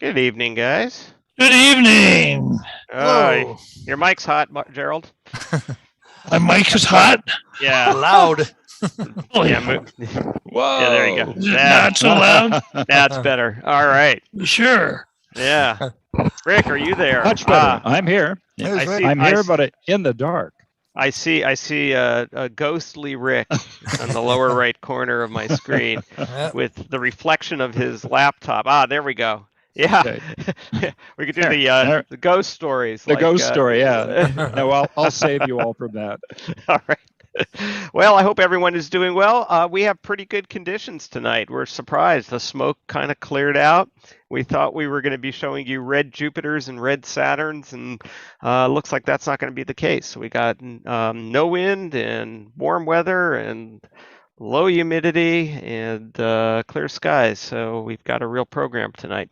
Good evening, guys. Good evening. Uh, Hello. your mic's hot, Gerald. My mic is hot. Yeah, Loud. Oh, yeah, yeah. yeah. There you go. Is it Yeah, not so loud? that's better. All right. You sure? Yeah, Rick, are you there? Much better. I'm here. Yeah. I There's Rick. see. I'm here, but in the dark. I see a ghostly Rick on the lower right corner of my screen Yep. with the reflection of his laptop. Ah, there we go. Yeah, Okay. we could do There. the ghost stories. The like, ghost story, yeah. No, I'll save you all from that. All right. Well, I hope everyone is doing well. We have pretty good conditions tonight. We're surprised. The smoke kind of cleared out. We thought we were going to be showing you red Jupiters and red Saturns, and looks like that's not going to be the case. So we got no wind and warm weather and low humidity and clear skies. So we've got a real program tonight.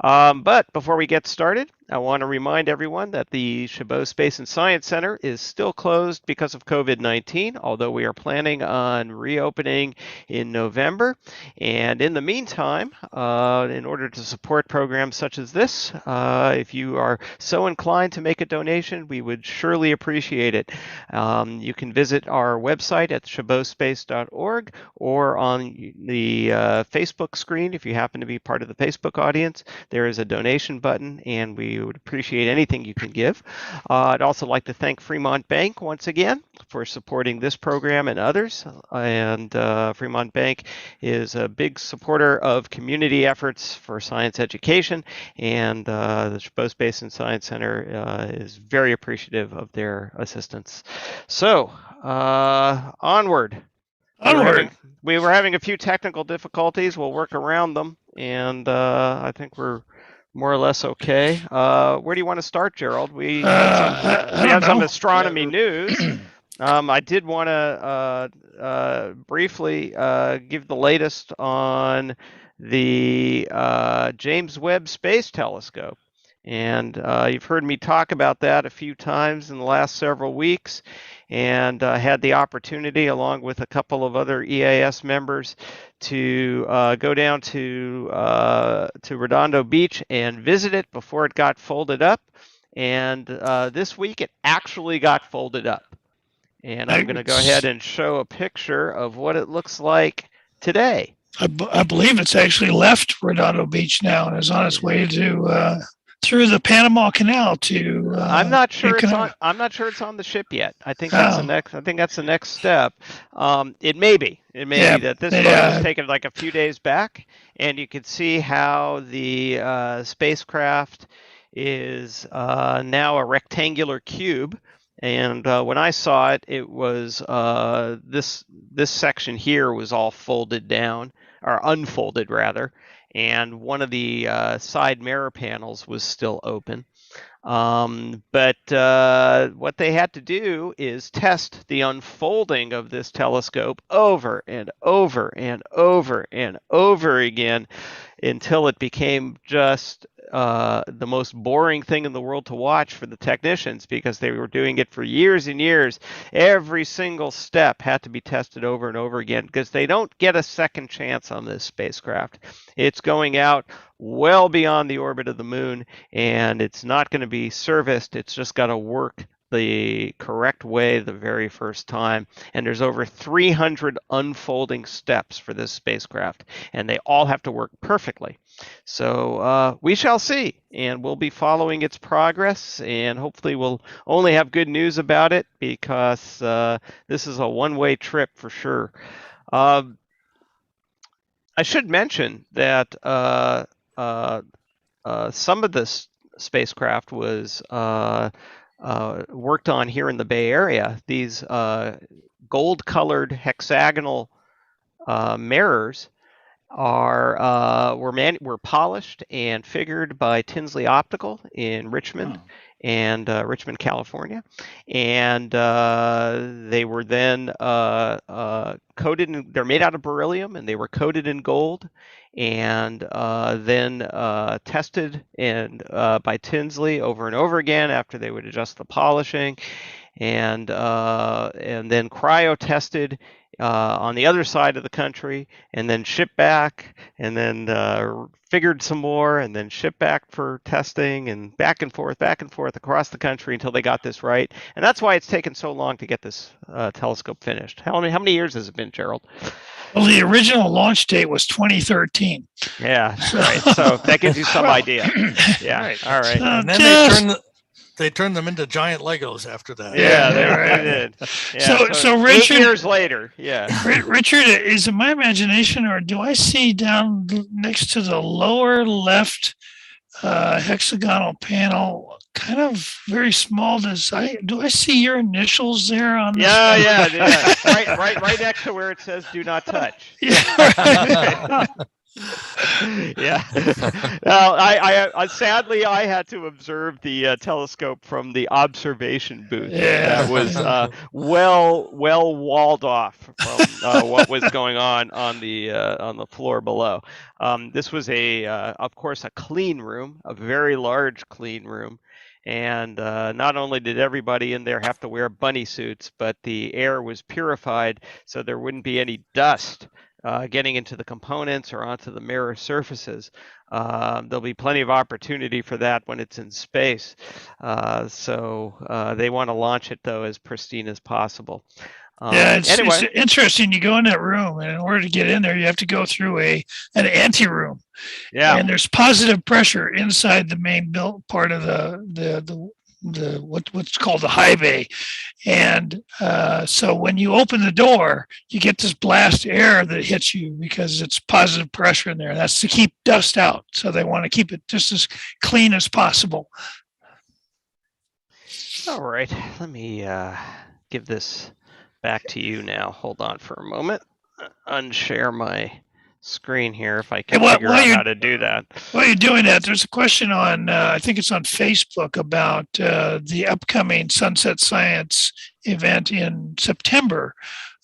But before we get started, I want to remind everyone that the Chabot Space and Science Center is still closed because of COVID-19, although we are planning on reopening in November. And in the meantime, in order to support programs such as this, if you are so inclined to make a donation, we would surely appreciate it. You can visit our website at chabotspace.org or on the Facebook screen. If you happen to be part of the Facebook audience, there is a donation button, and we would appreciate anything you can give. I'd also like to thank Fremont Bank once again for supporting this program and others. And Fremont Bank is a big supporter of community efforts for science education, and the Chabot Space and Science Center is very appreciative of their assistance. So, onward. Onward. We were having a few technical difficulties. We'll work around them, and I think we're more or less okay. Where do you want to start, Gerald? We have some astronomy news. I did want to briefly give the latest on the James Webb Space Telescope. And you've heard me talk about that a few times in the last several weeks, and had the opportunity, along with a couple of other EAS members, to go down to Redondo Beach and visit it before it got folded up. And this week it actually got folded up. And I'm going to go ahead and show a picture of what it looks like today. I believe it's actually left Redondo Beach now and is on its way to through the Panama Canal to. I'm not sure it's on the ship yet. I think that's the next. I think that's the next step. It may be. It may be that this photo was taken like a few days back, and you can see how the spacecraft is now a rectangular cube. And when I saw it, it was this section here was all folded down, or unfolded rather, and one of the side mirror panels was still open. But what they had to do is test the unfolding of this telescope over and over and over and over again until it became just the most boring thing in the world to watch for the technicians, because they were doing it for years and years. Every single step had to be tested over and over again, because they don't get a second chance on this spacecraft. It's going out well beyond the orbit of the moon, and it's not going to be serviced. It's just got to work the correct way the very first time. And there's over 300 unfolding steps for this spacecraft, and they all have to work perfectly. So we shall see, and we'll be following its progress, and hopefully we'll only have good news about it, because this is a one-way trip for sure. I should mention that some of this spacecraft was worked on here in the Bay Area. These gold-colored hexagonal mirrors were polished and figured by Tinsley Optical in Richmond and Richmond, California, and they were then coated. They're made out of beryllium, and they were coated in gold, and then tested by Tinsley over and over again after they would adjust the polishing, and then cryo tested on the other side of the country, and then shipped back, and then figured some more, and then shipped back for testing, and back and forth across the country until they got this right. And that's why it's taken so long to get this telescope finished. How many years has it been, Gerald? Well, the original launch date was 2013. Yeah, right. So that gives you some idea. Yeah. Right. All right. And then they turned them into giant Legos after that. Yeah, they did. Yeah, so Richard, 8 years later, yeah. Richard, is it my imagination, or do I see down next to the lower left hexagonal panel, kind of very small? Do I see your initials there on? Yeah. Right next to where it says "Do not touch." Yeah. Yeah. Well, I sadly I had to observe the telescope from the observation booth. Yeah. That was well walled off from what was going on the floor below. This was of course a clean room, a very large clean room. And not only did everybody in there have to wear bunny suits, but the air was purified so there wouldn't be any dust getting into the components or onto the mirror surfaces. There'll be plenty of opportunity for that when it's in space. So they want to launch it, though, as pristine as possible. It's interesting. You go in that room, and in order to get in there, you have to go through an anteroom. Yeah. And there's positive pressure inside the main built part of what's called the high bay. And so when you open the door, you get this blast air that hits you because it's positive pressure in there. That's to keep dust out. So they want to keep it just as clean as possible. All right. Let me give this back to you now. Hold on for a moment. Unshare my screen here if I can figure out how to do that. While you're doing that, there's a question on, I think it's on Facebook, about the upcoming Sunset Science event in September.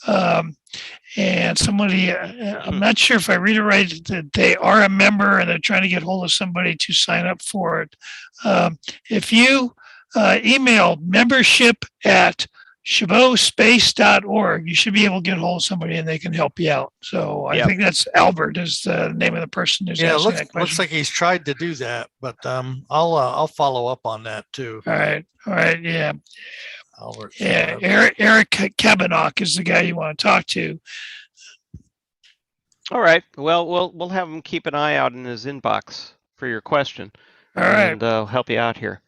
And somebody, I'm not sure if I read it right, that they are a member and they're trying to get hold of somebody to sign up for it. If you email membership@chabotspace.org, you should be able to get a hold of somebody and they can help you out. So I think that's Albert is the name of the person who's asking that question. Looks like he's tried to do that, but I'll follow up on that too. All right, yeah. Albert. Yeah, Eric Kabanock is the guy you want to talk to. All right. Well, we'll have him keep an eye out in his inbox for your question. All right. And help you out here.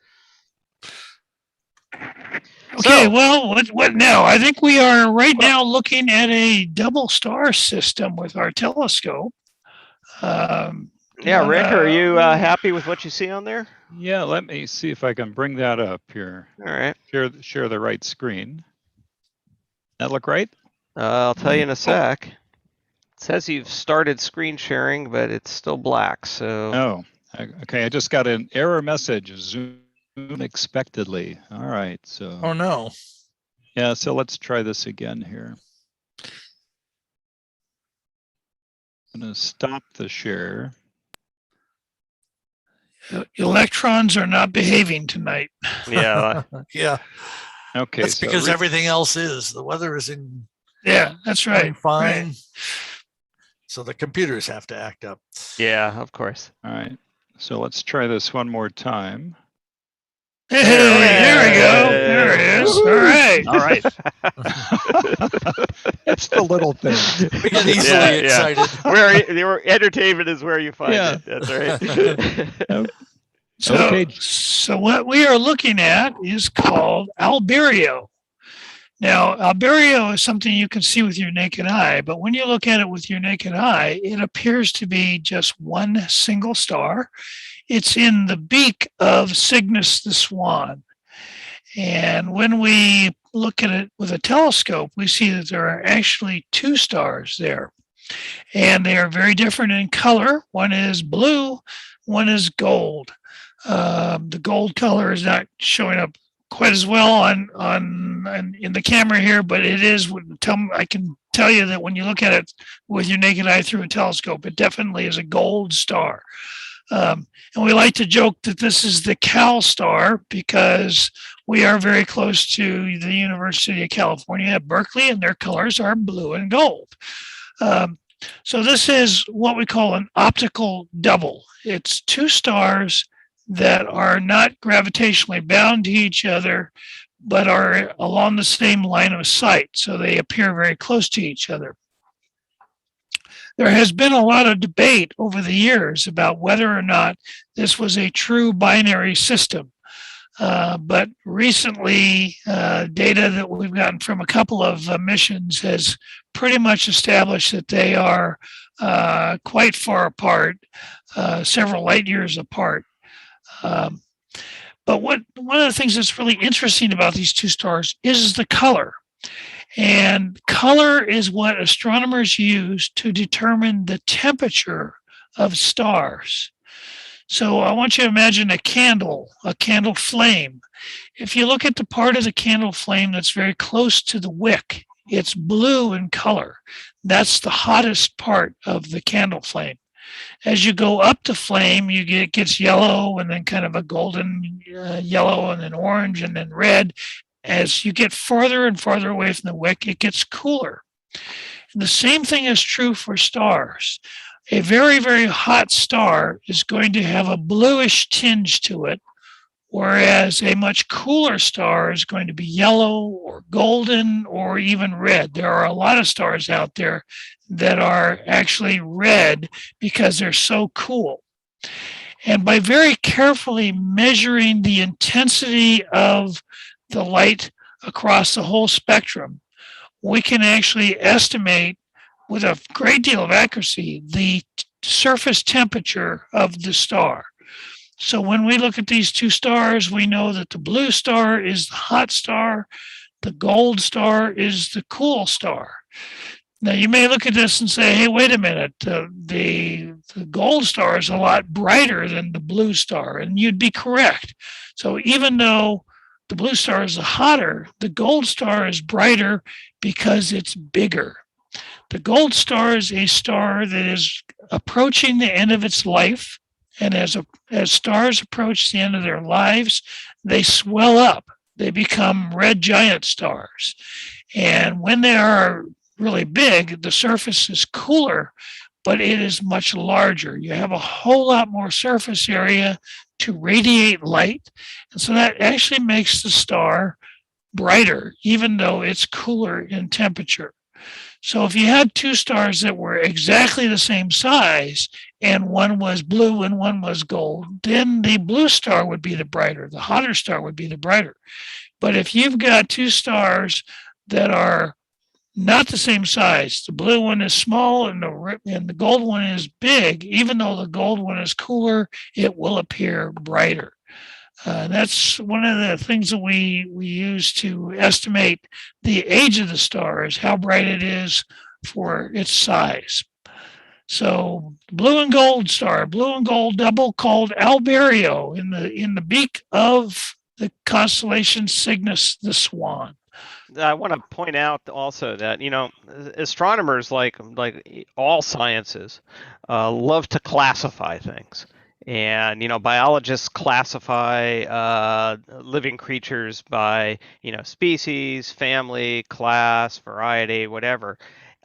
Okay, well, what now? I think we are right now looking at a double star system with our telescope. Yeah, Rick, are you happy with what you see on there? Yeah, let me see if I can bring that up here. All right. Share the right screen. That look right? I'll tell you in a sec. It says you've started screen sharing, but it's still black. So. Oh, okay. I just got an error message. Zoom unexpectedly. All right. So. Oh no. Yeah. So let's try this again here. I'm going to stop the share. Electrons are not behaving tonight. Yeah. Yeah. Okay. That's because everything else is. The weather is in. Yeah, that's right. Fine. Right. So the computers have to act up. Yeah, of course. All right. So let's try this one more time. Hey, there we go. There it is. All right. It's the little thing. We get easily excited. Where entertainment is where you find it. That's right. So what we are looking at is called Alberio. Now, Alberio is something you can see with your naked eye, but when you look at it with your naked eye, it appears to be just one single star. It's in the beak of Cygnus the Swan. And when we look at it with a telescope, we see that there are actually two stars there. And they are very different in color. One is blue, one is gold. The gold color is not showing up quite as well in the camera here, but it is. I can tell you that when you look at it with your naked eye through a telescope, it definitely is a gold star. And we like to joke that this is the Cal star because we are very close to the University of California at Berkeley, and their colors are blue and gold. So this is what we call an optical double. It's two stars that are not gravitationally bound to each other, but are along the same line of sight. So they appear very close to each other. There has been a lot of debate over the years about whether or not this was a true binary system. But recently, data that we've gotten from a couple of missions has pretty much established that they are quite far apart, several light years apart. But one of the things that's really interesting about these two stars is the color. And color is what astronomers use to determine the temperature of stars. So I want you to imagine a candle flame. If you look at the part of the candle flame that's very close to the wick, it's blue in color. That's the hottest part of the candle flame. As you go up the flame, it gets yellow and then kind of a golden yellow and then orange and then red. As you get farther and farther away from the wick, it gets cooler. And the same thing is true for stars. A very, very hot star is going to have a bluish tinge to it, whereas a much cooler star is going to be yellow or golden or even red. There are a lot of stars out there that are actually red because they're so cool. And by very carefully measuring the intensity of the light across the whole spectrum, we can actually estimate with a great deal of accuracy the surface temperature of the star. So when we look at these two stars, we know that the blue star is the hot star, the gold star is the cool star. Now you may look at this and say, hey, wait a minute, the gold star is a lot brighter than the blue star, and you'd be correct. So even though the blue star is hotter, the gold star is brighter because it's bigger. The gold star is a star that is approaching the end of its life. And as stars approach the end of their lives, they swell up. They become red giant stars. And when they are really big, the surface is cooler, but it is much larger. You have a whole lot more surface area to radiate light. And so that actually makes the star brighter, even though it's cooler in temperature. So if you had two stars that were exactly the same size and one was blue and one was gold, then the blue star would be the brighter, the hotter star would be the brighter. But if you've got two stars that are not the same size, the blue one is small and the gold one is big, even though the gold one is cooler, it will appear brighter. That's one of the things that we use to estimate the age of the star, is how bright it is for its size. So blue and gold star, blue and gold double, called Alberio in the beak of the constellation Cygnus, the Swan. I want to point out also that, astronomers, like all sciences, love to classify things. And, biologists classify living creatures by, species, family, class, variety, whatever.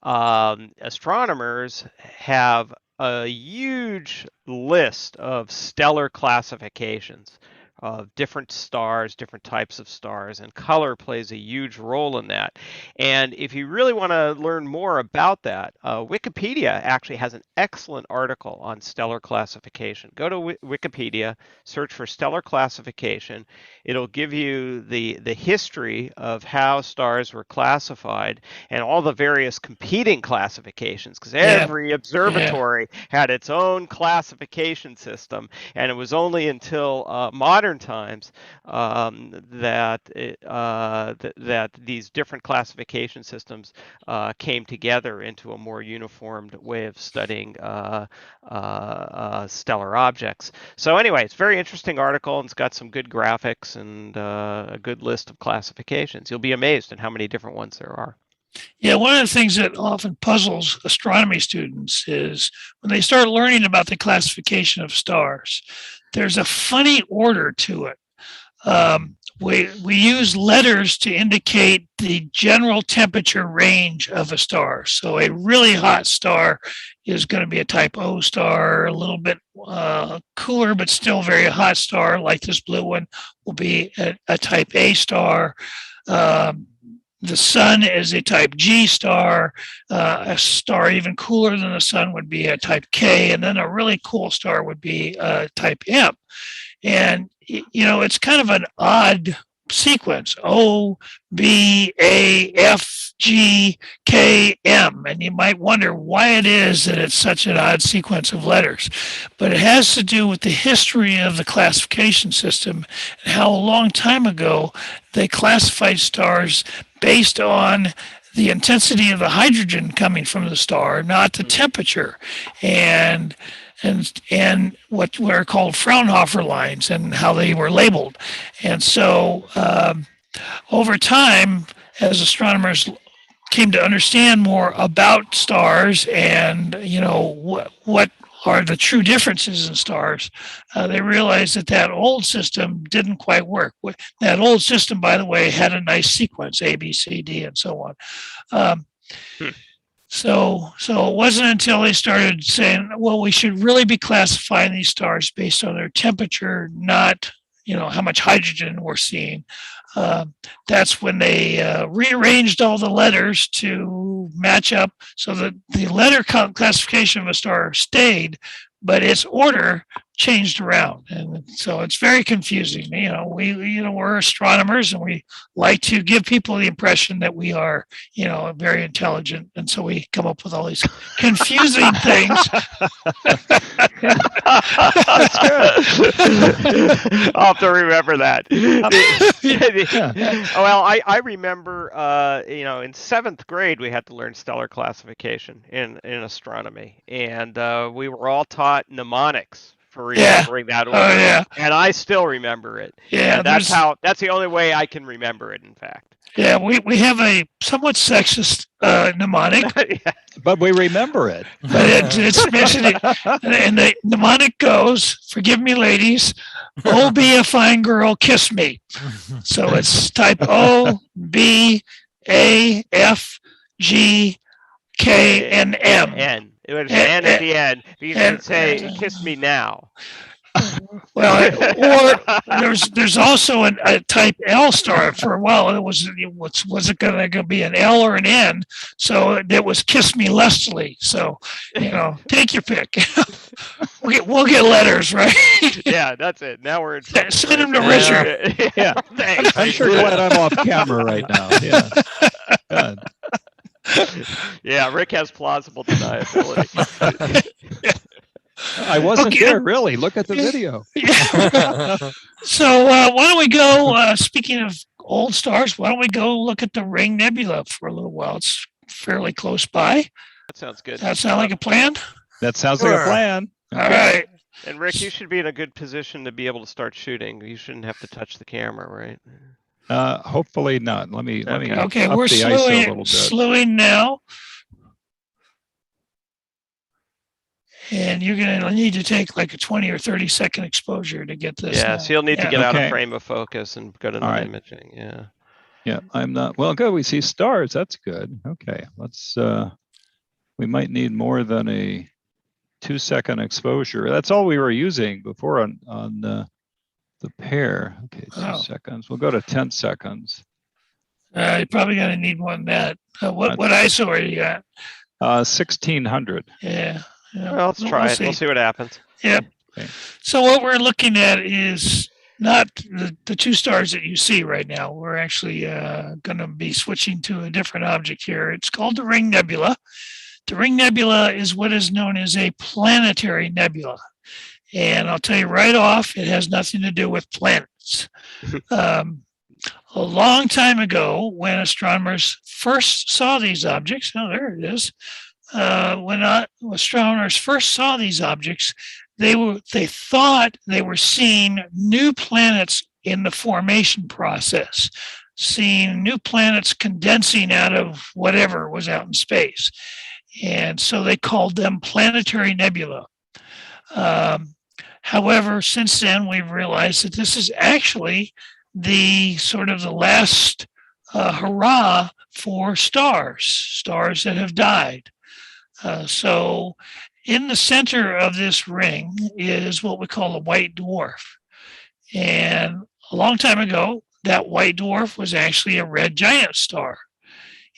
Astronomers have a huge list of stellar classifications of different stars, different types of stars, and color plays a huge role in that. And if you really want to learn more about that, Wikipedia actually has an excellent article on stellar classification. Go to Wikipedia, search for stellar classification. It'll give you the history of how stars were classified and all the various competing classifications, because every observatory had its own classification system, and it was only until modern times that these different classification systems came together into a more uniformed way of studying stellar objects. So anyway, it's a very interesting article, and it's got some good graphics and a good list of classifications. You'll be amazed at how many different ones there are. Yeah, one of the things that often puzzles astronomy students is when they start learning about the classification of stars, there's a funny order to it. We use letters to indicate the general temperature range of a star. So a really hot star is going to be a type O star. A little bit cooler but still very hot star, like this blue one, will be a type A star. The sun is a type G star. A star even cooler than the sun would be a type K, and then a really cool star would be type M. And, it's kind of an odd sequence: O, B, A, F, G, K, M. And you might wonder why it is that it's such an odd sequence of letters. But it has to do with the history of the classification system and how a long time ago they classified stars based on the intensity of the hydrogen coming from the star, not the temperature. And what were called Fraunhofer lines and how they were labeled. And so over time, as astronomers came to understand more about stars and, what are the true differences in stars, they realized that old system didn't quite work. That old system, by the way, had a nice sequence, A, B, C, D, and so on. So it wasn't until they started saying, well, we should really be classifying these stars based on their temperature, not, how much hydrogen we're seeing. That's when they rearranged all the letters to match up so that the letter classification of a star stayed, but its order changed around. And so it's very confusing. We're astronomers and we like to give people the impression that we are, very intelligent. And so we come up with all these confusing things. That's good. I'll have to remember that. Well, I remember, in 7th grade, we had to learn stellar classification in astronomy. And we were all taught mnemonics for remembering that order. Oh, yeah. And I still remember it. Yeah. And that's the only way I can remember it, in fact. Yeah, we have a somewhat sexist mnemonic. Yeah. But we remember it. But it's mentioned, and the mnemonic goes, forgive me, ladies, oh, be a fine girl, kiss me. So it's type O, B, A, F, G, K, and M. N. It was N at the end. You can say, kiss me now. Well, or there's also a type L star. For a while, was it going to be an L or an N? So it was kiss me lustily. So, take your pick. We'll get letters, right? Yeah, that's it. Now we're in trouble. Send them to Richard. Yeah. Thanks. I'm sure glad I'm off camera right now. Yeah. God. Yeah, Rick has plausible deniability. I wasn't there, really. Look at the video. Yeah. So why don't we go, speaking of old stars, why don't we go look at the Ring Nebula for a little while? It's fairly close by. That sounds good. That sound like a plan? That sounds like a plan. All right. And Rick, you should be in a good position to be able to start shooting. You shouldn't have to touch the camera, right? Hopefully not. Let me Okay, up we're the ISO a little bit. slewing now. And you're going to need to take like a 20 or 30-second exposure to get this. Yeah, so you'll need to get out of Okay. frame of focus and go to the imaging. Yeah. Yeah, I'm not. Well, good. We see stars. That's good. Okay, let's. We might need more than a 2-second exposure. That's all we were using before on the pair. Okay, 2 seconds. We'll go to 10 seconds. You're probably going to need more than that. What ISO are you at? 1600. Yeah. Well, let's try it. We'll see what happens. Yep. Okay. So what we're looking at is not the two stars that you see right now. We're actually going to be switching to a different object here. It's called the Ring Nebula. The Ring Nebula is what is known as a planetary nebula. And I'll tell you right off, it has nothing to do with planets. A long time ago, when astronomers first saw these objects, there it is. When astronomers first saw these objects, they thought they were seeing new planets in the formation process. seeing new planets condensing out of whatever was out in space. And so they called them planetary nebula. However, since then, we've realized that this is actually the sort of the last hurrah for stars that have died. So in the center of this ring is what we call a white dwarf. And a long time ago, that white dwarf was actually a red giant star.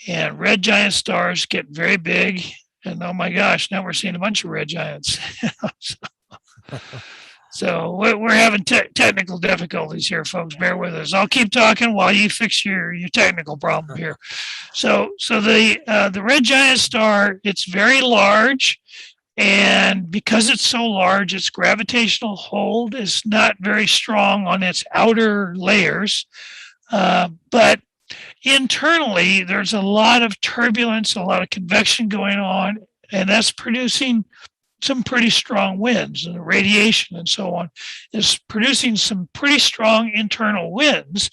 And red giant stars get very big. And oh my gosh, now we're seeing a bunch of red giants. So we're having technical difficulties here, folks. Bear with us. I'll keep talking while you fix your technical problem here. So the red giant star, it's very large. And because it's so large, its gravitational hold is not very strong on its outer layers. But internally, there's a lot of turbulence, a lot of convection going on, and that's producing some pretty strong winds, and the radiation and so on is producing some pretty strong internal winds.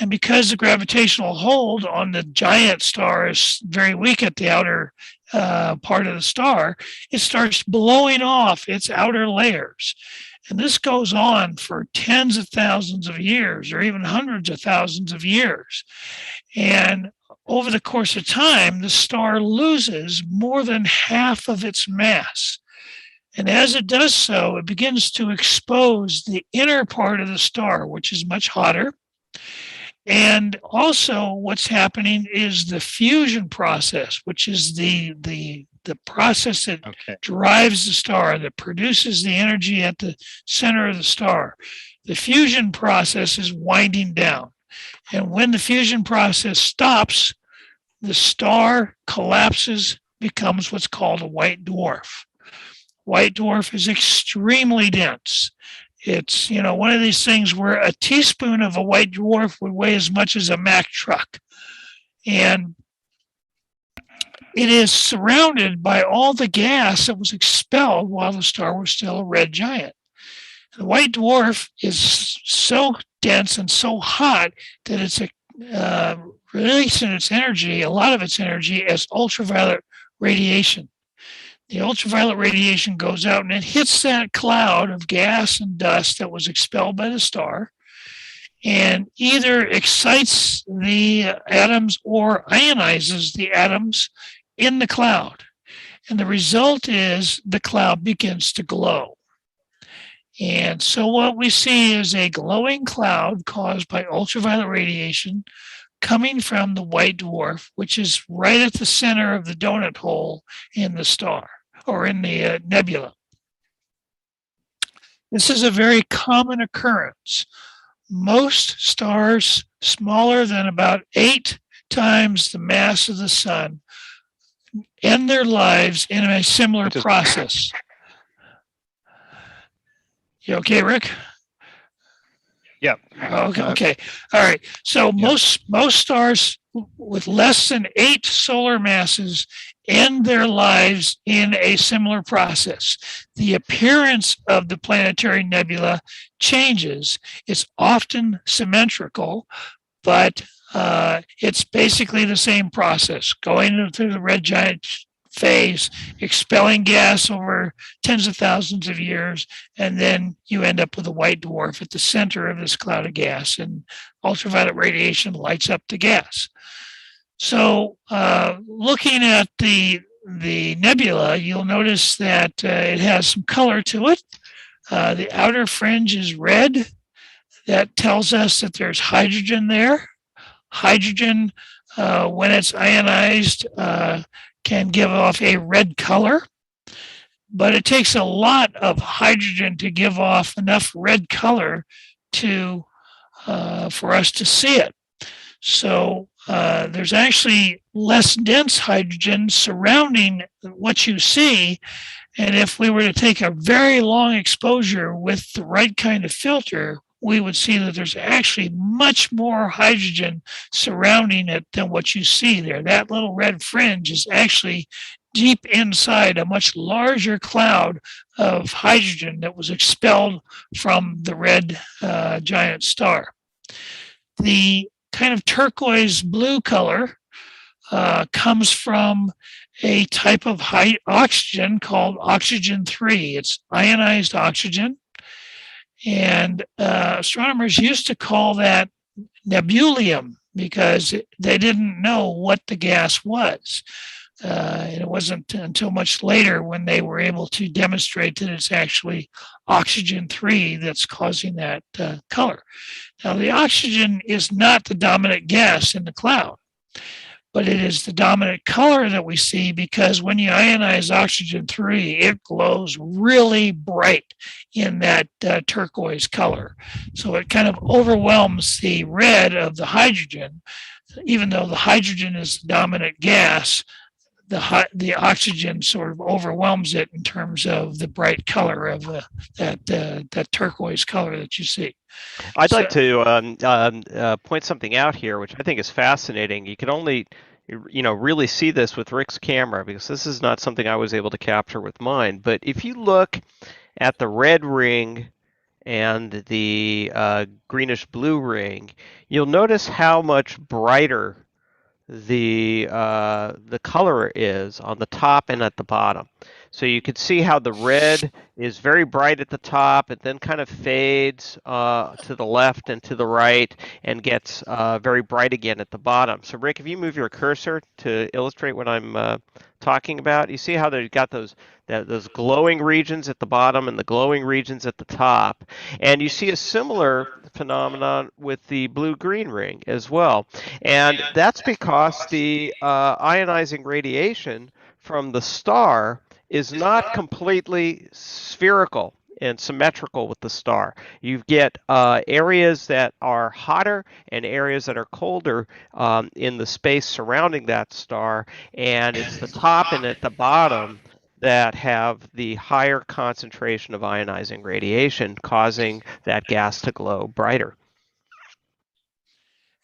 And because the gravitational hold on the giant star is very weak at the outer part of the star, it starts blowing off its outer layers. And this goes on for tens of thousands of years or even hundreds of thousands of years. And over the course of time, the star loses more than half of its mass. And as it does so, it begins to expose the inner part of the star, which is much hotter. And also what's happening is the fusion process, which is the process that drives the star, that produces the energy at the center of the star. The fusion process is winding down. And when the fusion process stops, the star collapses, becomes what's called a white dwarf. White dwarf is extremely dense. It's, one of these things where a teaspoon of a white dwarf would weigh as much as a Mack truck. And it is surrounded by all the gas that was expelled while the star was still a red giant. The white dwarf is so dense and so hot that it's releasing its energy, a lot of its energy, as ultraviolet radiation. The ultraviolet radiation goes out and it hits that cloud of gas and dust that was expelled by the star and either excites the atoms or ionizes the atoms in the cloud. And the result is the cloud begins to glow. And so what we see is a glowing cloud caused by ultraviolet radiation coming from the white dwarf, which is right at the center of the donut hole in the star or in the nebula. This is a very common occurrence. Most stars smaller than about 8 times the mass of the sun end their lives in a similar process. You okay, Rick? Yeah. Okay. All right. So most stars with less than 8 solar masses end their lives in a similar process. The appearance of the planetary nebula changes. It's often symmetrical, but it's basically the same process, going through the red giant phase, expelling gas over tens of thousands of years, and then you end up with a white dwarf at the center of this cloud of gas, and ultraviolet radiation lights up the gas. So looking at the nebula, you'll notice that it has some color to it. The outer fringe is red. That tells us that there's hydrogen there. Hydrogen, when it's ionized, can give off a red color, but it takes a lot of hydrogen to give off enough red color to for us to see it. So there's actually less dense hydrogen surrounding what you see. And if we were to take a very long exposure with the right kind of filter, we would see that there's actually much more hydrogen surrounding it than what you see there. That little red fringe is actually deep inside a much larger cloud of hydrogen that was expelled from the red giant star. The kind of turquoise blue color comes from a type of high oxygen called oxygen 3. It's ionized oxygen. And astronomers used to call that nebulium because they didn't know what the gas was. And it wasn't until much later when they were able to demonstrate that it's actually oxygen 3 that's causing that color. Now, the oxygen is not the dominant gas in the cloud, but it is the dominant color that we see because when you ionize oxygen 3, it glows really bright in that turquoise color. So it kind of overwhelms the red of the hydrogen. Even though the hydrogen is the dominant gas, the oxygen sort of overwhelms it in terms of the bright color of that turquoise color that you see. I'd like to point something out here, which I think is fascinating. You can only, really see this with Rick's camera because this is not something I was able to capture with mine. But if you look at the red ring and the greenish blue ring, you'll notice how much brighter the color is on the top and at the bottom. So you can see how the red is very bright at the top, it then kind of fades to the left and to the right and gets very bright again at the bottom. So Rick, if you move your cursor to illustrate what I'm talking about, you see how they've got those glowing regions at the bottom and the glowing regions at the top. And you see a similar phenomenon with the blue-green ring as well. And that's because the ionizing radiation from the star is not completely spherical and symmetrical with the star. You get areas that are hotter and areas that are colder in the space surrounding that star, and it's the top and at the bottom that have the higher concentration of ionizing radiation, causing that gas to glow brighter.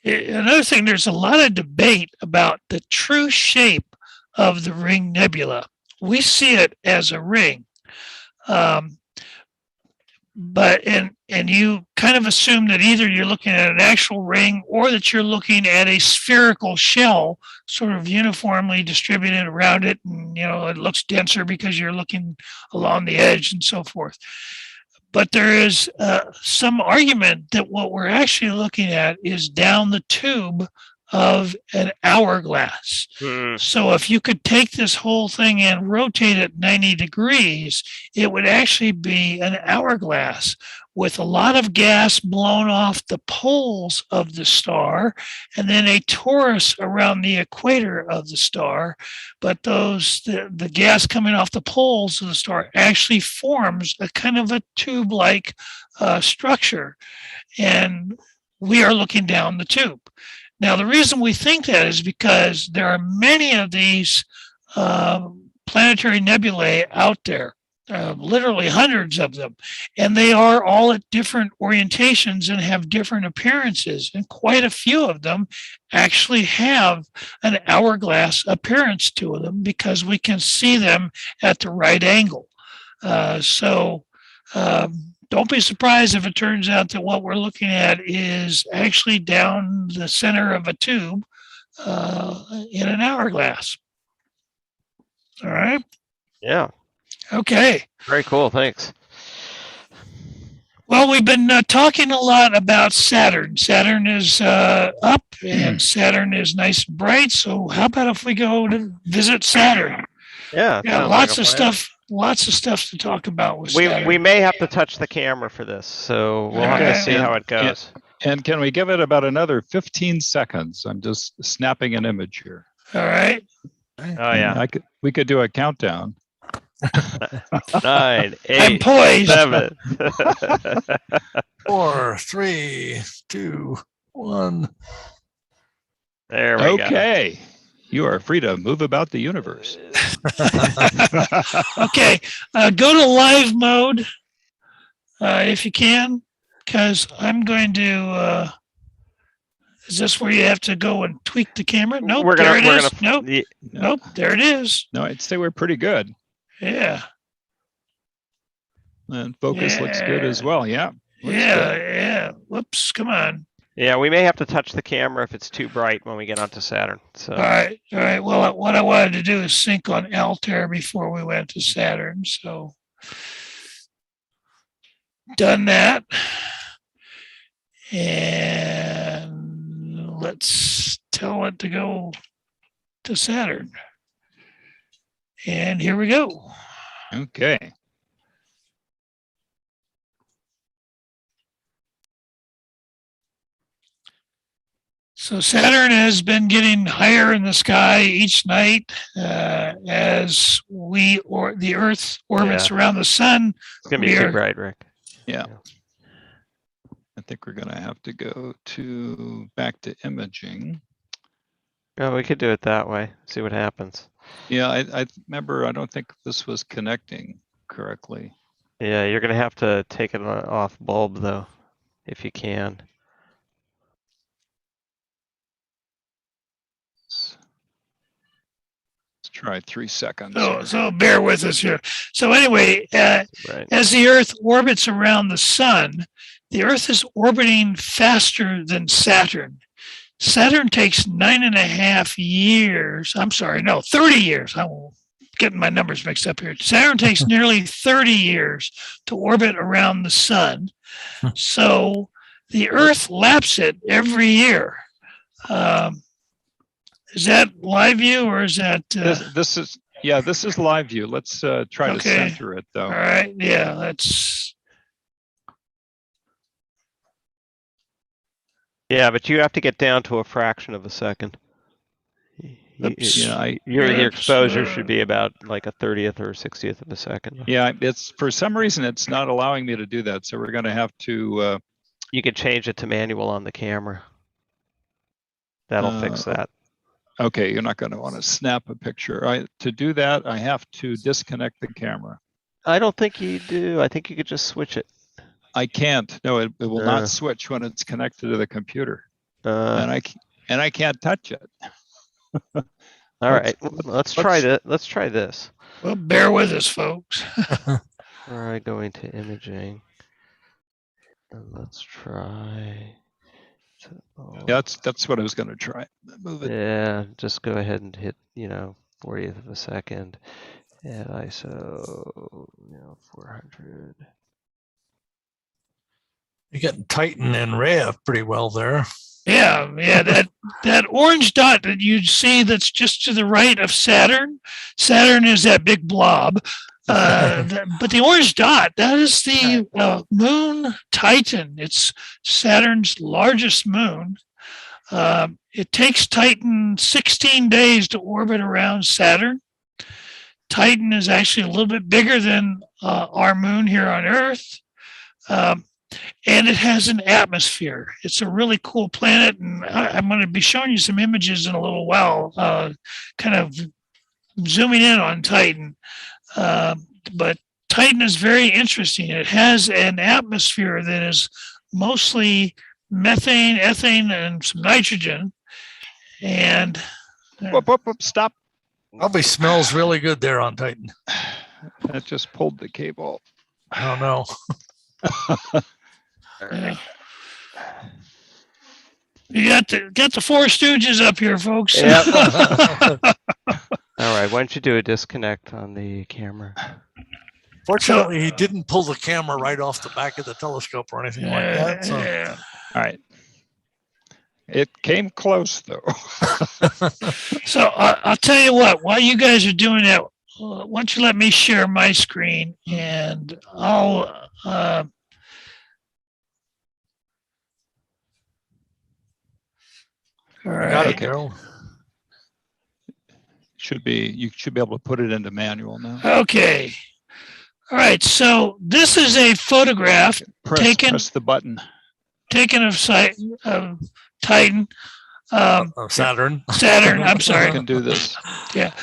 Another thing, there's a lot of debate about the true shape of the Ring Nebula. We see it as a ring, but you kind of assume that either you're looking at an actual ring or that you're looking at a spherical shell sort of uniformly distributed around it, and it looks denser because you're looking along the edge and so forth. But there is some argument that what we're actually looking at is down the tube of an hourglass. So if you could take this whole thing and rotate it 90 degrees, it would actually be an hourglass with a lot of gas blown off the poles of the star and then a torus around the equator of the star. But the gas coming off the poles of the star actually forms a kind of a tube-like structure. And we are looking down the tube. Now, the reason we think that is because there are many of these planetary nebulae out there, literally hundreds of them, and they are all at different orientations and have different appearances, and quite a few of them actually have an hourglass appearance to them because we can see them at the right angle. Don't be surprised if it turns out that what we're looking at is actually down the center of a tube in an hourglass. All right? Yeah. Okay. Very cool. Thanks. Well, we've been talking a lot about Saturn. Saturn is up and Saturn is nice and bright. So how about if we go to visit Saturn? Yeah. Lots of stuff. Lots of stuff to talk about with Saturn. We may have to touch the camera for this, so we'll have to see how it goes. And can we give it about another 15 seconds? I'm just snapping an image here. All right. Oh yeah. We could do a countdown. 9, 8, I'm poised. 7. 4, 3, 2, 1. There we go. Okay. You are free to move about the universe. Okay, go to live mode if you can, because I'm going to. Is this where you have to go and tweak the camera? Nope, there it is. Nope, there it is. No, I'd say we're pretty good. Yeah. And focus looks good as well. Yeah. Yeah. Whoops, come on. Yeah, we may have to touch the camera if it's too bright when we get onto Saturn. So. All right. Well, what I wanted to do is sync on Altair before we went to Saturn. So done that. And let's tell it to go to Saturn. And here we go. Okay. So Saturn has been getting higher in the sky each night as the Earth orbits around the sun. It's gonna be too bright, Rick. Yeah. I think we're gonna have to go back to imaging. Oh, we could do it that way. See what happens. Yeah, I remember. I don't think this was connecting correctly. Yeah, you're gonna have to take it off bulb though, if you can. Let's try 3 seconds. So bear with us here. So anyway, Right. as the Earth orbits around the sun, the Earth is orbiting faster than Saturn. Saturn takes 9.5 years. I'm sorry, no, 30 years. I'm getting my numbers mixed up here. Saturn takes nearly 30 years to orbit around the sun. So the Earth laps it every year. Is that live view or is that? This is live view. Let's try to center it though. All right. Yeah, let's. Yeah, but you have to get down to a fraction of a second. Your exposure should be about like a 30th or 60th of a second. Yeah, it's for some reason it's not allowing me to do that. So we're going to have to. You can change it to manual on the camera. That'll fix that. Okay, you're not going to want to snap a picture. To do that, I have to disconnect the camera. I don't think you do. I think you could just switch it. I can't. No, it will not switch when it's connected to the computer, and I can't touch it. All right, let's try that. Let's try this. Well, bear with us, folks. All right, going to imaging. And let's try. Yeah, that's what I was going to try. Move it. Yeah, just go ahead and hit 40th of a second at ISO 400. You're getting Titan and Rhea pretty well there. Yeah. That orange dot that you see that's just to the right of Saturn. Saturn is that big blob. But the orange dot, that is the moon Titan. It's Saturn's largest moon. It takes Titan 16 days to orbit around Saturn. Titan is actually a little bit bigger than our moon here on Earth. And it has an atmosphere. It's a really cool planet. And I'm going to be showing you some images in a little while, kind of zooming in on Titan. But Titan is very interesting. It has an atmosphere that is mostly methane, ethane, and some nitrogen. And Stop. Probably smells really good there on Titan. That just pulled the cable. I don't know. You got the Four Stooges up here, folks. Yep. All right, why don't you do a disconnect on the camera? Fortunately, he didn't pull the camera right off the back of the telescope or anything like that. So. Yeah. All right. It came close though. So I'll tell you what, while you guys are doing that, why don't you let me share my screen and I'll all right. Okay. You should be able to put it into manual now. Okay. All right. So this is a photograph Press the button. taken of Titan. Saturn. Saturn. I'm sorry. I can do this. Yeah.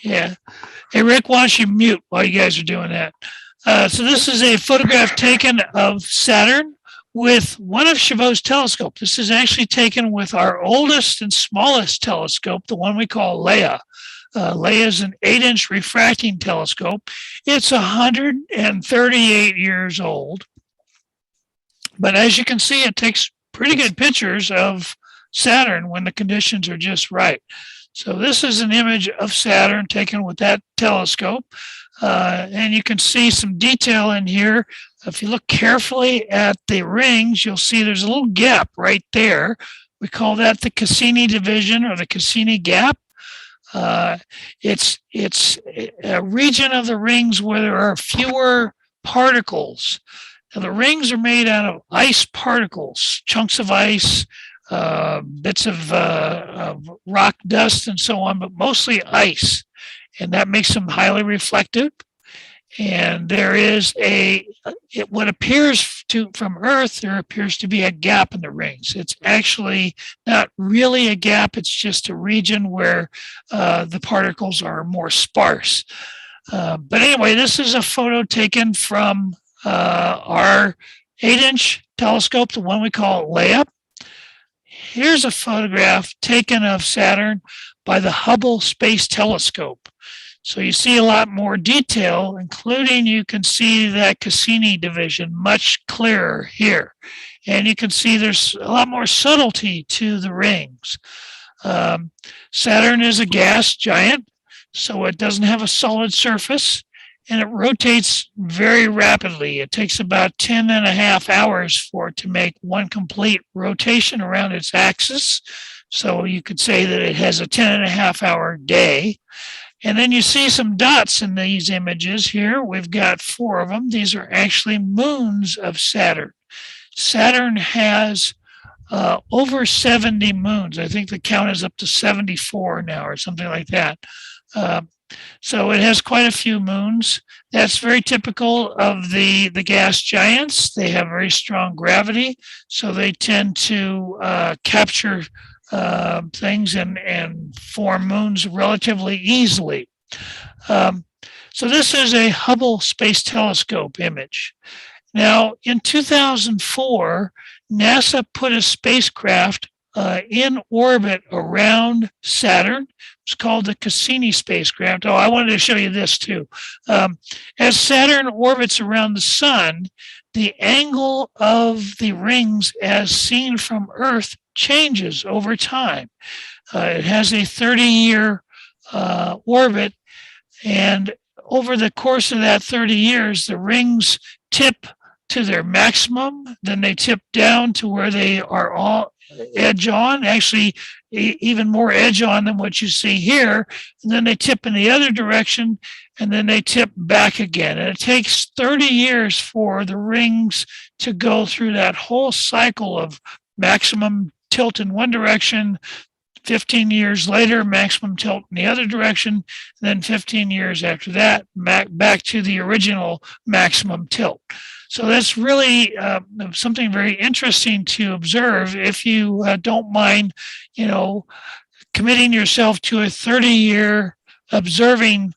Hey, Rick, why don't you mute while you guys are doing that? So this is a photograph taken of Saturn with one of Chabot's telescopes. This is actually taken with our oldest and smallest telescope, the one we call Leia. Leia is an 8-inch refracting telescope. It's 138 years old. But as you can see, it takes pretty good pictures of Saturn when the conditions are just right. So this is an image of Saturn taken with that telescope. And you can see some detail in here. If you look carefully at the rings, you'll see there's a little gap right there. We call that the Cassini division or the Cassini gap. It's a region of the rings where there are fewer particles. Now, the rings are made out of ice particles, chunks of ice, bits of rock dust and so on, but mostly ice. And that makes them highly reflective. And there is what appears from Earth, there appears to be a gap in the rings. It's actually not really a gap. It's just a region where the particles are more sparse. But anyway, this is a photo taken from our 8-inch telescope, the one we call layup. Here's a photograph taken of Saturn by the Hubble Space Telescope. So you see a lot more detail, including you can see that Cassini division much clearer here. And you can see there's a lot more subtlety to the rings. Saturn is a gas giant, so it doesn't have a solid surface, and it rotates very rapidly. It takes about 10.5 hours for it to make one complete rotation around its axis. So you could say that it has a 10.5-hour day. And then you see some dots in these images here. We've got 4 of them. These are actually moons of Saturn. Saturn has over 70 moons. I think the count is up to 74 now or something like that. So it has quite a few moons. That's very typical of the gas giants. They have very strong gravity, so they tend to capture things and form moons relatively easily. So this is a Hubble Space Telescope image. Now, in 2004, NASA put a spacecraft in orbit around Saturn. It's called the Cassini Spacecraft. Oh, I wanted to show you this too. As Saturn orbits around the sun, the angle of the rings as seen from Earth changes over time. It has a 30-year orbit, and over the course of that 30 years, the rings tip to their maximum, then they tip down to where they are all edge on, actually even more edge on than what you see here, and then they tip in the other direction, and then they tip back again. And it takes 30 years for the rings to go through that whole cycle of maximum tilt in one direction, 15 years later, maximum tilt in the other direction, and then 15 years after that, back to the original maximum tilt. So that's really something very interesting to observe if you don't mind, committing yourself to a 30-year observing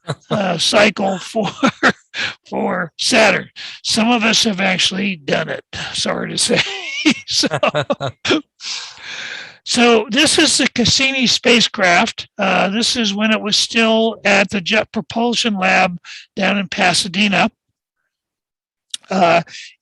cycle for Saturn. Some of us have actually done it, sorry to say. So this is the Cassini spacecraft. This is when it was still at the Jet Propulsion Lab down in Pasadena.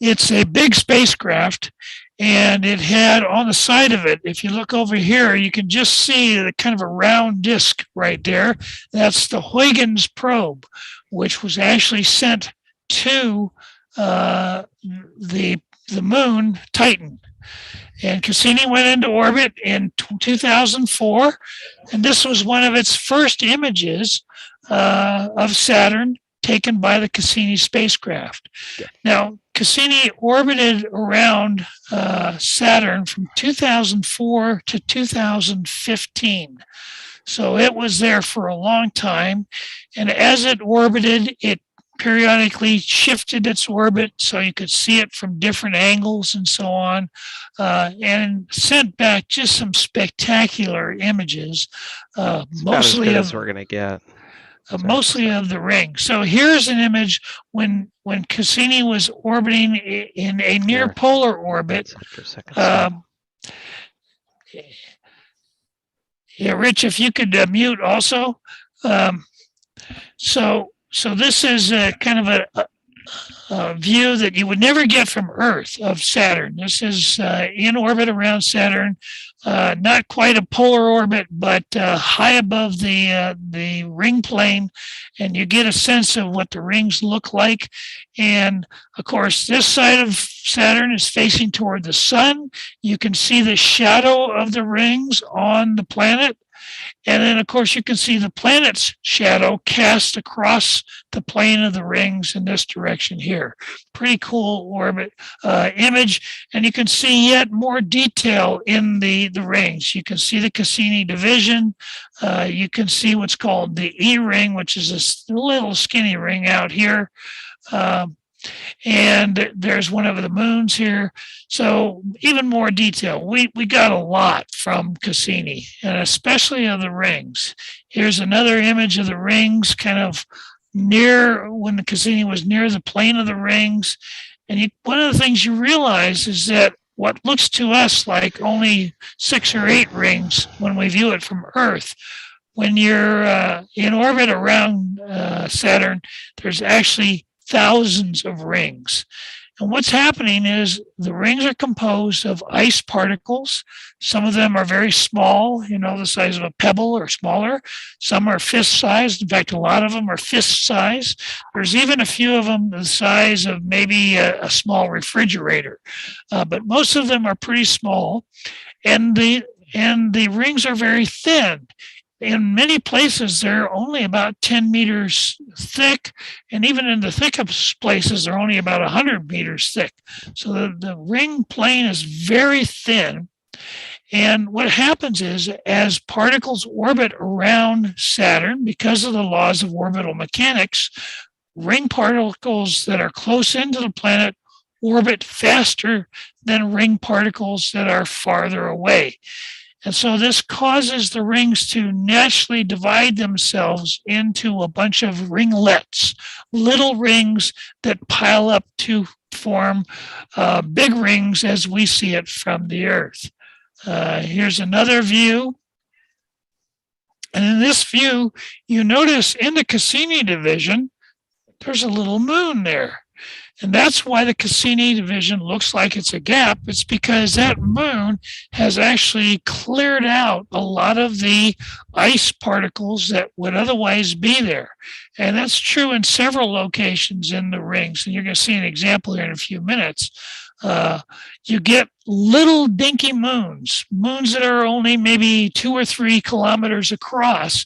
It's a big spacecraft, and it had on the side of it, if you look over here, you can just see the kind of a round disc right there. That's the Huygens probe, which was actually sent to the moon Titan. And Cassini went into orbit in 2004, and this was one of its first images of Saturn taken by the Cassini spacecraft. Yeah. Now, Cassini orbited around Saturn from 2004 to 2015. So it was there for a long time. And as it orbited, it periodically shifted its orbit so you could see it from different angles and so on, and sent back just some spectacular images, mostly as we're going to get. Mostly of the ring. So here's an image when Cassini was orbiting in a near polar orbit. Yeah, Rich, if you could mute also. So this is kind of view that you would never get from Earth of Saturn. This is in orbit around Saturn, not quite a polar orbit, but high above the ring plane, and you get a sense of what the rings look like. And of course, this side of Saturn is facing toward the sun. You can see the shadow of the rings on the planet. And then, of course, you can see the planet's shadow cast across the plane of the rings in this direction here. Pretty cool orbit image. And you can see yet more detail in the rings. You can see the Cassini division. You can see what's called the E ring, which is this little skinny ring out here. And there's one of the moons here. So even more detail. We got a lot from Cassini, and especially of the rings. Here's another image of the rings kind of near when the Cassini was near the plane of the rings. And one of the things you realize is that what looks to us like only 6 or 8 rings when we view it from Earth, when you're in orbit around Saturn, there's actually thousands of rings. And what's happening is the rings are composed of ice particles. Some of them are very small, the size of a pebble or smaller. Some are fist-sized. In fact, a lot of them are fist-size. There's even a few of them the size of maybe a small refrigerator. But most of them are pretty small. And the rings are very thin. In many places, they're only about 10 meters thick, and even in the thickest places, they're only about 100 meters thick. So the ring plane is very thin. And what happens is, as particles orbit around Saturn, because of the laws of orbital mechanics, ring particles that are close into the planet orbit faster than ring particles that are farther away. And so this causes the rings to naturally divide themselves into a bunch of ringlets, little rings that pile up to form big rings as we see it from the Earth. Here's another view. And in this view, you notice in the Cassini division, there's a little moon there. And that's why the Cassini division looks like it's a gap. It's because that moon has actually cleared out a lot of the ice particles that would otherwise be there. And that's true in several locations in the rings. And you're going to see an example here in a few minutes. You get little dinky moons that are only maybe 2 or 3 kilometers across,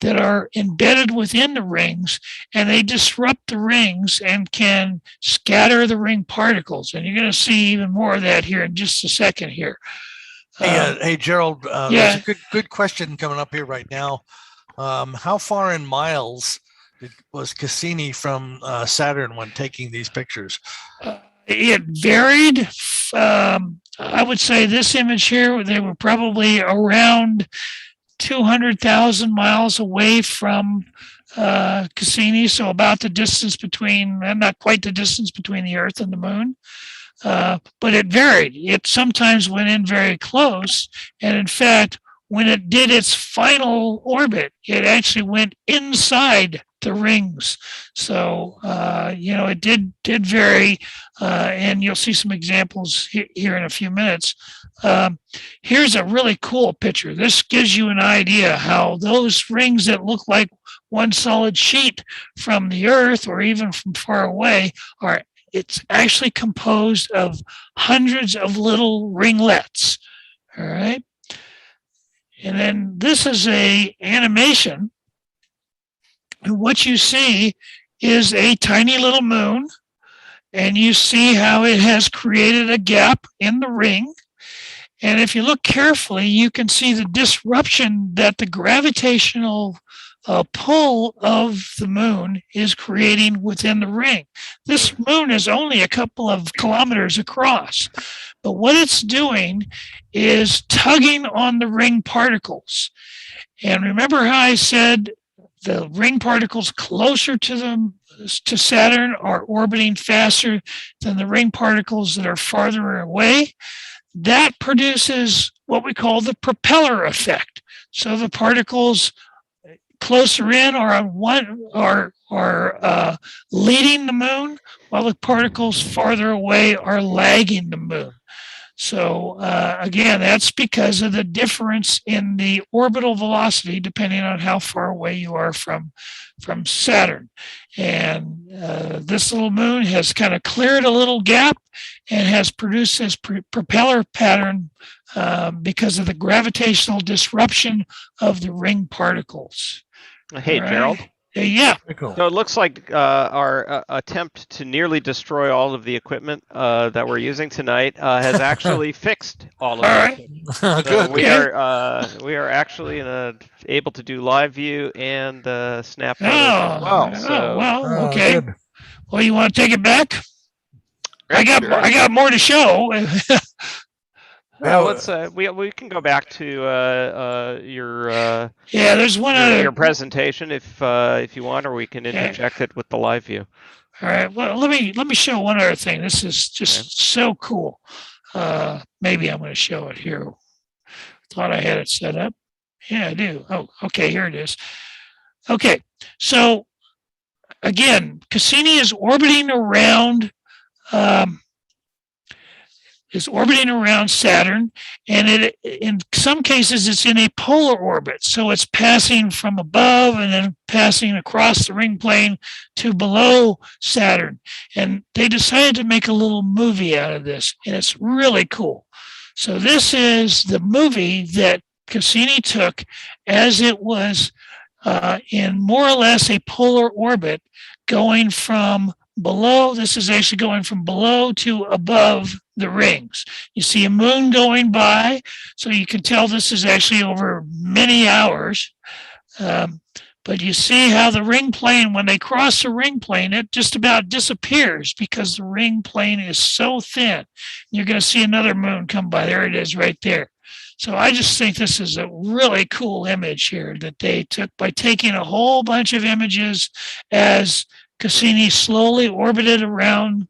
that are embedded within the rings, and they disrupt the rings and can scatter the ring particles. And you're going to see even more of that here in just a second here. Hey, Gerald, there's a good question coming up here right now. How far in miles was Cassini from Saturn when taking these pictures? It varied. I would say this image here, they were probably around 200,000 miles away from Cassini, so about the distance between, not quite the distance between the Earth and the Moon. But it varied. It sometimes went in very close, and in fact, when it did its final orbit, it actually went inside the rings. So, it did vary, and you'll see some examples here in a few minutes. Here's a really cool picture. This gives you an idea how those rings that look like one solid sheet from the Earth or even from far away it's actually composed of hundreds of little ringlets. All right. And then this is a animation. And what you see is a tiny little moon, and you see how it has created a gap in the ring. And if you look carefully, you can see the disruption that the gravitational pull of the moon is creating within the ring. This moon is only a couple of kilometers across, but what it's doing is tugging on the ring particles. And remember how I said the ring particles closer to Saturn are orbiting faster than the ring particles that are farther away? That produces what we call the propeller effect. So the particles closer in are are leading the moon, while the particles farther away are lagging the moon. So again, that's because of the difference in the orbital velocity, depending on how far away you are from Saturn. And this little moon has kind of cleared a little gap and has produced this propeller pattern because of the gravitational disruption of the ring particles. Hey, right. Gerald. Yeah. Cool. So it looks like our attempt to nearly destroy all of the equipment that we're using tonight has actually fixed all of it. So good. We are actually able to do live view and snap photos as well. So, well, okay. Good. Well, you want to take it back? I got more to show. Well, let's we can go back to your there's one other your presentation if you want, or we can interject it with the live view. All right. Well, let me show one other thing. This is just so cool. Maybe I'm going to show it here. Thought I had it set up. Yeah, I do. Oh, okay. Here it is. Okay. So again, Cassini is orbiting around. Saturn, and in some cases it's in a polar orbit, so it's passing from above and then passing across the ring plane to below Saturn. And they decided to make a little movie out of this, and it's really cool. So this is the movie that Cassini took as it was in more or less a polar orbit, going from below. This is actually going from below to above the rings. You see a moon going by, so you can tell this is actually over many hours. But you see how the ring plane, when they cross the ring plane, it just about disappears because the ring plane is so thin. You're going to see another moon come by. There it is right there. So I just think this is a really cool image here that they took by taking a whole bunch of images as Cassini slowly orbited around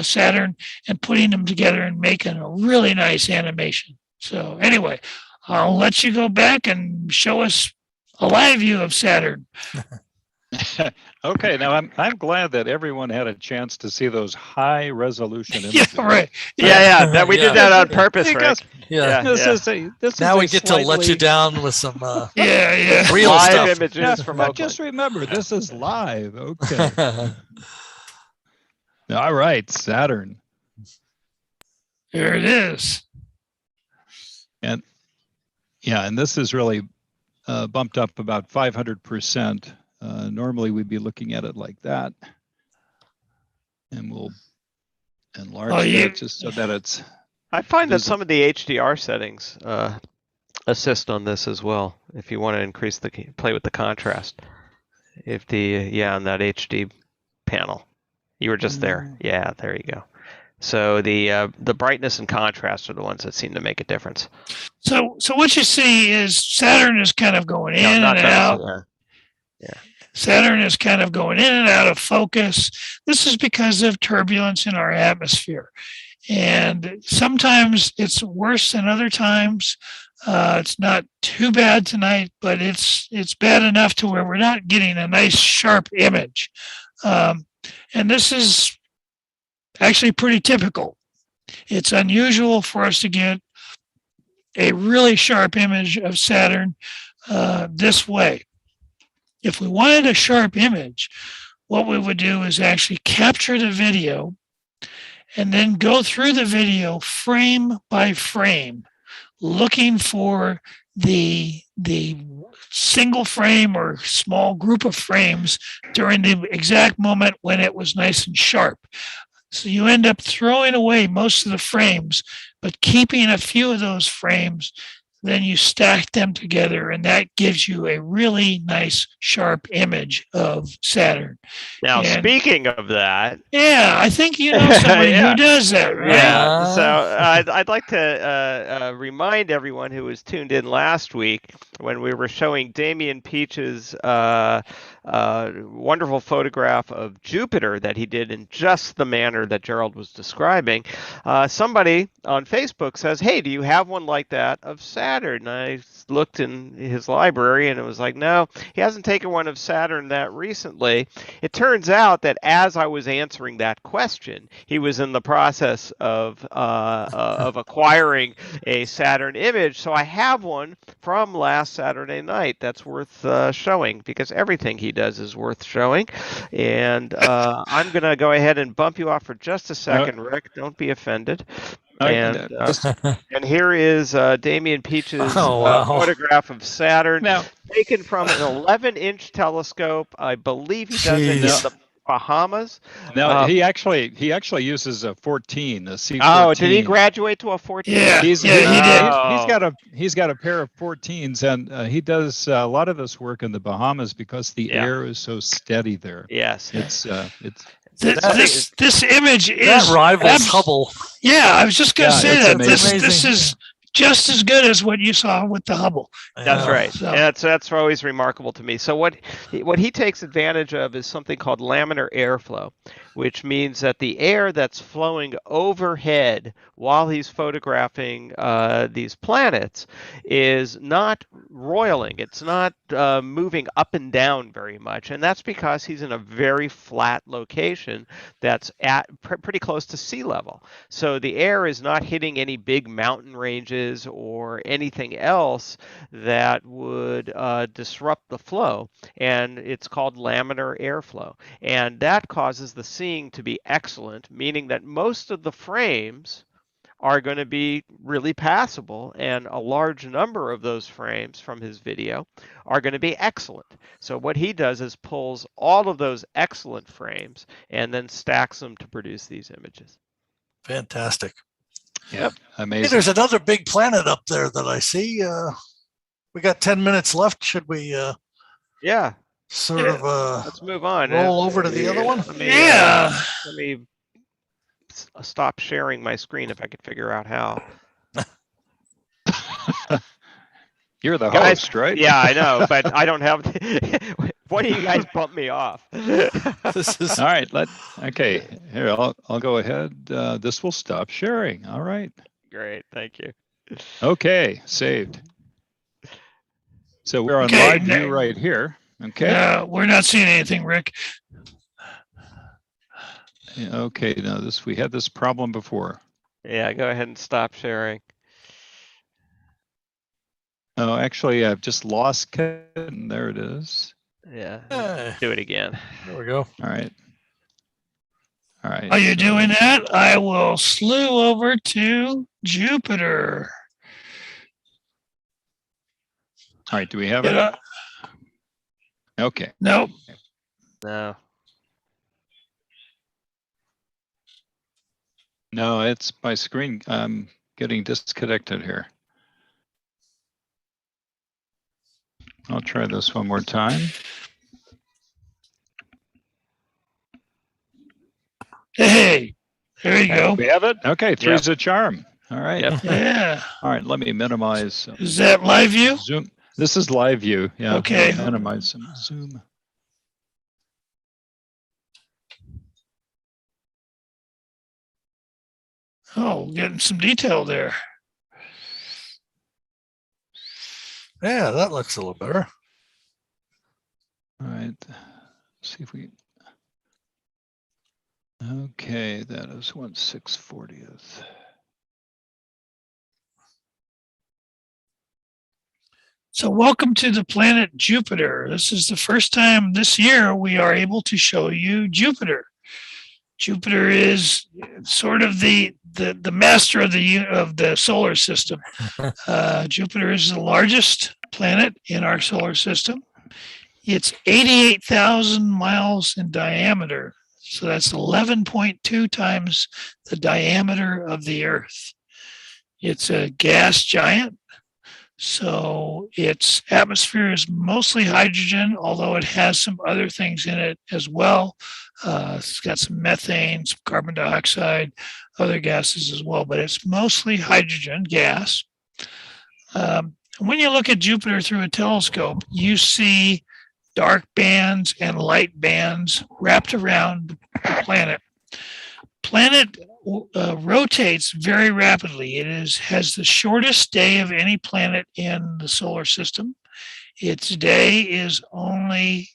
Saturn and putting them together and making a really nice animation. So anyway, I'll let you go back and show us a live view of Saturn. Okay, now I'm glad that everyone had a chance to see those high resolution images. Yeah, right. Yeah. That we did that on purpose, Rick. This now we is get to let you down with some real live stuff. images from Oakland. Just remember, this is live. Okay. All right, Saturn. There it is. And this is really bumped up about 500%. Normally we'd be looking at it like that, and we'll enlarge it just so that it's. I find that some of the HDR settings assist on this as well. If you want to increase play with the contrast, if on that HD panel, you were just there. Yeah, there you go. So the brightness and contrast are the ones that seem to make a difference. So what you see is Saturn is kind of going in and out. Yeah. Saturn is kind of going in and out of focus. This is because of turbulence in our atmosphere. And sometimes it's worse than other times. It's not too bad tonight, but it's bad enough to where we're not getting a nice sharp image. And this is actually pretty typical. It's unusual for us to get a really sharp image of Saturn this way. If we wanted a sharp image, what we would do is actually capture the video and then go through the video frame by frame, looking for the single frame or small group of frames during the exact moment when it was nice and sharp. So you end up throwing away most of the frames, but keeping a few of those frames. Then you stack them together, and that gives you a really nice, sharp image of Saturn. Now, speaking of that, I think you know somebody who does that, right? Yeah. So I'd like to remind everyone who was tuned in last week when we were showing Damian Peach's wonderful photograph of Jupiter that he did in just the manner that Gerald was describing, somebody on Facebook says, "Hey, do you have one like that of Saturn?" And I looked in his library, and it was like, no, he hasn't taken one of Saturn that recently. It turns out that as I was answering that question, he was in the process of acquiring a Saturn image. So I have one from last Saturday night that's worth showing, because everything he does is worth showing. And I'm going to go ahead and bump you off for just a second, Rick. Don't be offended. And here is Damian Peach's photograph of Saturn, taken from an 11-inch telescope. I believe he does it in the Bahamas. No, he actually uses a 14, a C14. Oh, did he graduate to a 14? Yeah, he did. He's got a pair of 14s, and he does a lot of this work in the Bahamas because the air is so steady there. Yes, it's. This image that rivals Hubble. Yeah, I was just going to say that. This is just as good as what you saw with the Hubble. That's right. So. That's always remarkable to me. So what he takes advantage of is something called laminar airflow, which means that the air that's flowing overhead while he's photographing these planets is not roiling. It's not moving up and down very much, and that's because he's in a very flat location that's at pretty close to sea level. So the air is not hitting any big mountain ranges or anything else that would disrupt the flow, and it's called laminar airflow, and that causes the seeing to be excellent, meaning that most of the frames are going to be really passable, and a large number of those frames from his video are going to be excellent. So what he does is pulls all of those excellent frames and then stacks them to produce these images. Fantastic. Yep, amazing. Hey, there's another big planet up there that I see. We got 10 minutes left. Should we sort of let's move on. Roll over to the other one? Let me stop sharing my screen if I could figure out how. You're the host, right? Yeah, I know, but I don't have. Why do you guys bump me off? All right. Okay. Here, I'll go ahead. This will stop sharing. All right. Great. Thank you. Okay. Saved. So we're on live view right here. Okay. We're not seeing anything, Rick. Okay. Now we had this problem before. Yeah. Go ahead and stop sharing. Oh, actually, I've just lost Ken. There it is. Yeah. Do it again. There we go. All right. While you're doing that, I will slew over to Jupiter. All right. Do we have it? Okay. Nope. No. No, it's my screen. I'm getting disconnected here. I'll try this one more time. Hey, there you go. We have it? Okay, three's a charm. All right. Yep. Yeah. All right, let me minimize. Is that live view? Zoom. This is live view. Yeah. Okay. Minimize some zoom. Oh, getting some detail there. Yeah, that looks a little better. All right. See if we. Okay, that is 1/640th. So welcome to the planet Jupiter. This is the first time this year we are able to show you Jupiter. Jupiter is sort of the master of the solar system. Jupiter is the largest planet in our solar system. It's 88,000 miles in diameter. So that's 11.2 times the diameter of the Earth. It's a gas giant. So its atmosphere is mostly hydrogen, although it has some other things in it as well. It's got some methane, some carbon dioxide, other gases as well, but it's mostly hydrogen gas. When you look at Jupiter through a telescope, you see dark bands and light bands wrapped around the planet. Planet rotates very rapidly. It has the shortest day of any planet in the solar system. Its day is only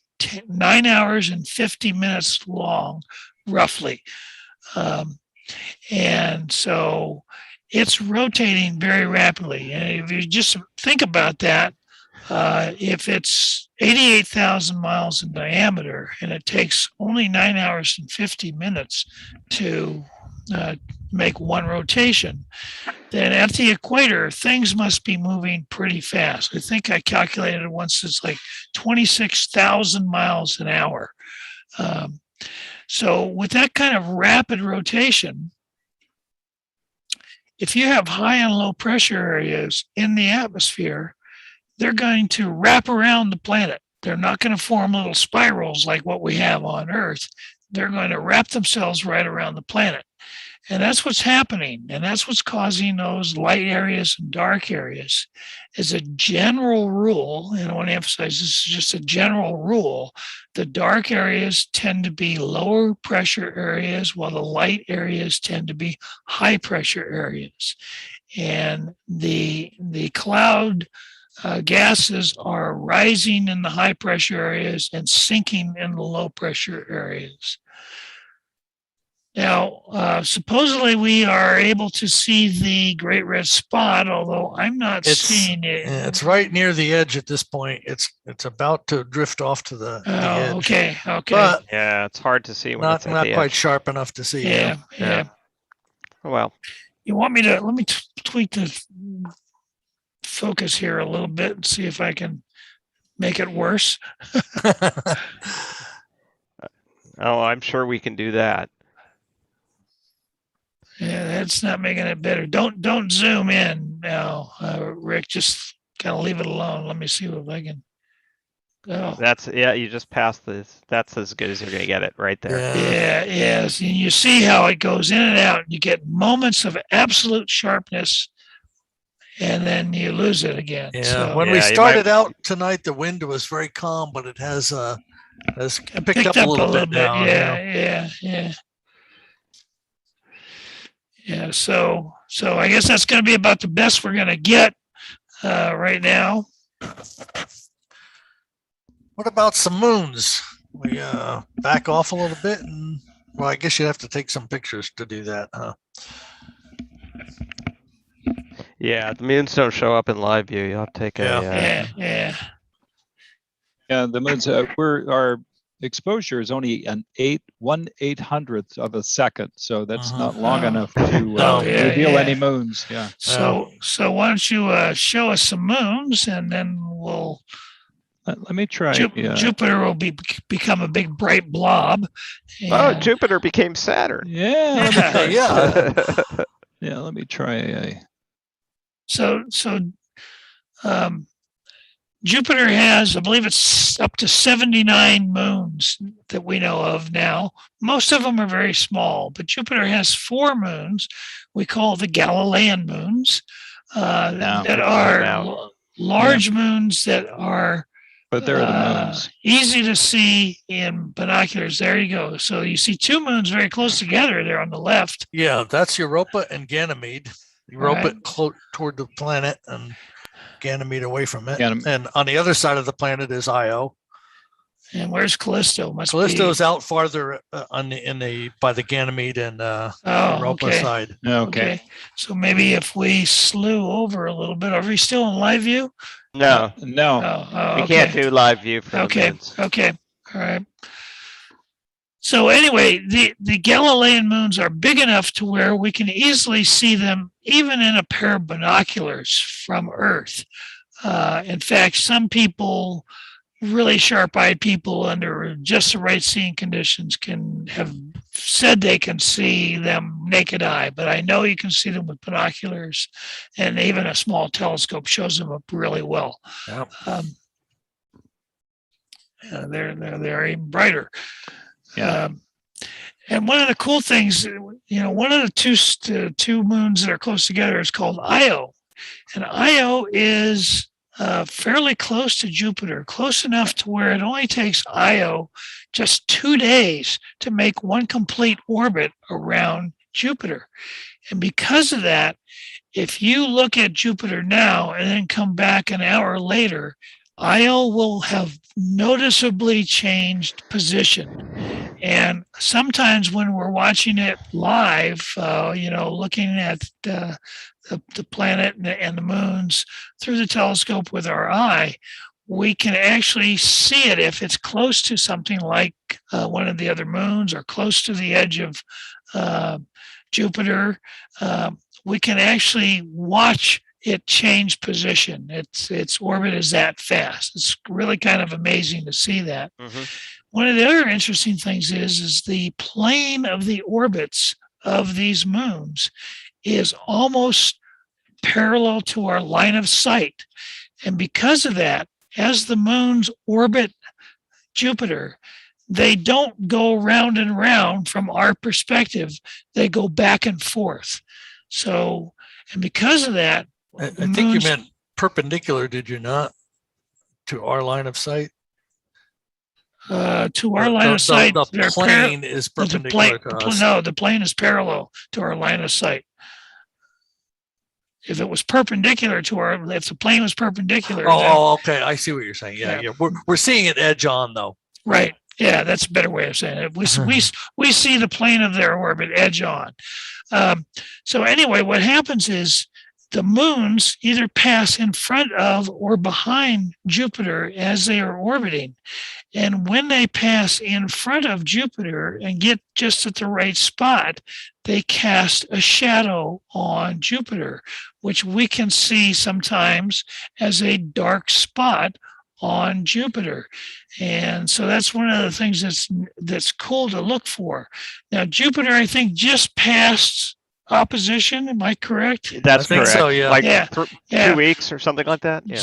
9 hours and 50 minutes long, roughly. And so it's rotating very rapidly. And if you just think about that, if it's 88,000 miles in diameter and it takes only 9 hours and 50 minutes to make one rotation, then at the equator, things must be moving pretty fast. I think I calculated it once, it's like 26,000 miles an hour. So with that kind of rapid rotation, if you have high and low pressure areas in the atmosphere, they're going to wrap around the planet. They're not going to form little spirals like what we have on Earth. They're going to wrap themselves right around the planet. And that's what's happening. And that's what's causing those light areas and dark areas. As a general rule, and I want to emphasize this is just a general rule, the dark areas tend to be lower pressure areas while the light areas tend to be high pressure areas. And the cloud gases are rising in the high pressure areas and sinking in the low pressure areas. Now, supposedly we are able to see the Great Red Spot, although I'm not seeing it. It's right near the edge at this point. It's about to drift off to the edge. Okay. But yeah, it's hard to see when not it's at not the quite edge. sharp enough to see. Yeah. Well, You want me to, let me tweak the focus here a little bit and see if I can make it worse. oh, I'm sure we can do that. Yeah, that's not making it better. Don't zoom in now, Rick. Just kind of leave it alone. Let me see if I can. Oh. You just passed this. That's as good as you're going to get it right there. Yeah. So you see how it goes in and out. You get moments of absolute sharpness, and then you lose it again. Yeah. So, When we started out tonight, the wind was very calm, but it has picked up a little bit now. Yeah. Yeah, so I guess that's going to be about the best we're going to get right now. What about some moons? We back off a little bit, and well, I guess you have to take some pictures to do that, huh? Yeah, the moons don't show up in live view. You'll have to take Yeah. Yeah, the moons. Our exposure is only 1/800th of a second, so that's not long enough to reveal any moons. Yeah. So why don't you show us some moons, and then we'll. Let me try. Jupiter will become a big bright blob. Oh, Jupiter became Saturn. Yeah. Yeah. Let me try. So Jupiter has, I believe it's up to 79 moons that we know of now. Most of them are very small, but Jupiter has 4 moons we call the Galilean moons that are large moons that are but they're the moons. Easy to see in binoculars. There you go. So you see 2 moons very close together there on the left. Yeah, that's Europa and Ganymede. Europa toward the planet and Ganymede away from it. And on the other side of the planet is Io. And where's Callisto? Callisto's out farther by the Ganymede and Europa side. Okay. So maybe if we slew over a little bit, are we still in live view? No. We can't do live view for the moons. Okay. All right. So anyway, the Galilean moons are big enough to where we can easily see them even in a pair of binoculars from Earth. In fact, some people, really sharp-eyed people under just the right seeing conditions, can have said they can see them naked eye, but I know you can see them with binoculars, and even a small telescope shows them up really well. Yep. They're even brighter. Yeah. And one of the cool things, one of the two moons that are close together is called Io. And Io is fairly close to Jupiter, close enough to where it only takes Io just 2 days to make one complete orbit around Jupiter. And because of that, if you look at Jupiter now and then come back an hour later, Io will have noticeably changed position. And sometimes when we're watching it live, looking at the planet and the moons through the telescope with our eye, we can actually see it if it's close to something like one of the other moons or close to the edge of Jupiter. We can actually watch it change position. Its orbit is that fast. It's really kind of amazing to see that. Mm-hmm. One of the other interesting things is the plane of the orbits of these moons is almost parallel to our line of sight. And because of that, as the moons orbit Jupiter, they don't go round and round from our perspective. They go back and forth. So, and because of that, I think you meant perpendicular, did you not, to our line of sight? To our line of sight, the plane is perpendicular to us. No, the plane is parallel to our line of sight. If it was perpendicular to if the plane was perpendicular. Okay. I see what you're saying. Yeah. We're seeing it edge on, though. Right. Yeah, that's a better way of saying it. We see the plane of their orbit edge on. So anyway, what happens is the moons either pass in front of or behind Jupiter as they are orbiting. And when they pass in front of Jupiter and get just at the right spot, they cast a shadow on Jupiter, which we can see sometimes as a dark spot on Jupiter. And so that's one of the things that's cool to look for. Now, Jupiter, I think, just passed opposition. Am I correct? That's correct. So, yeah. Like 2 weeks or something like that. Yeah.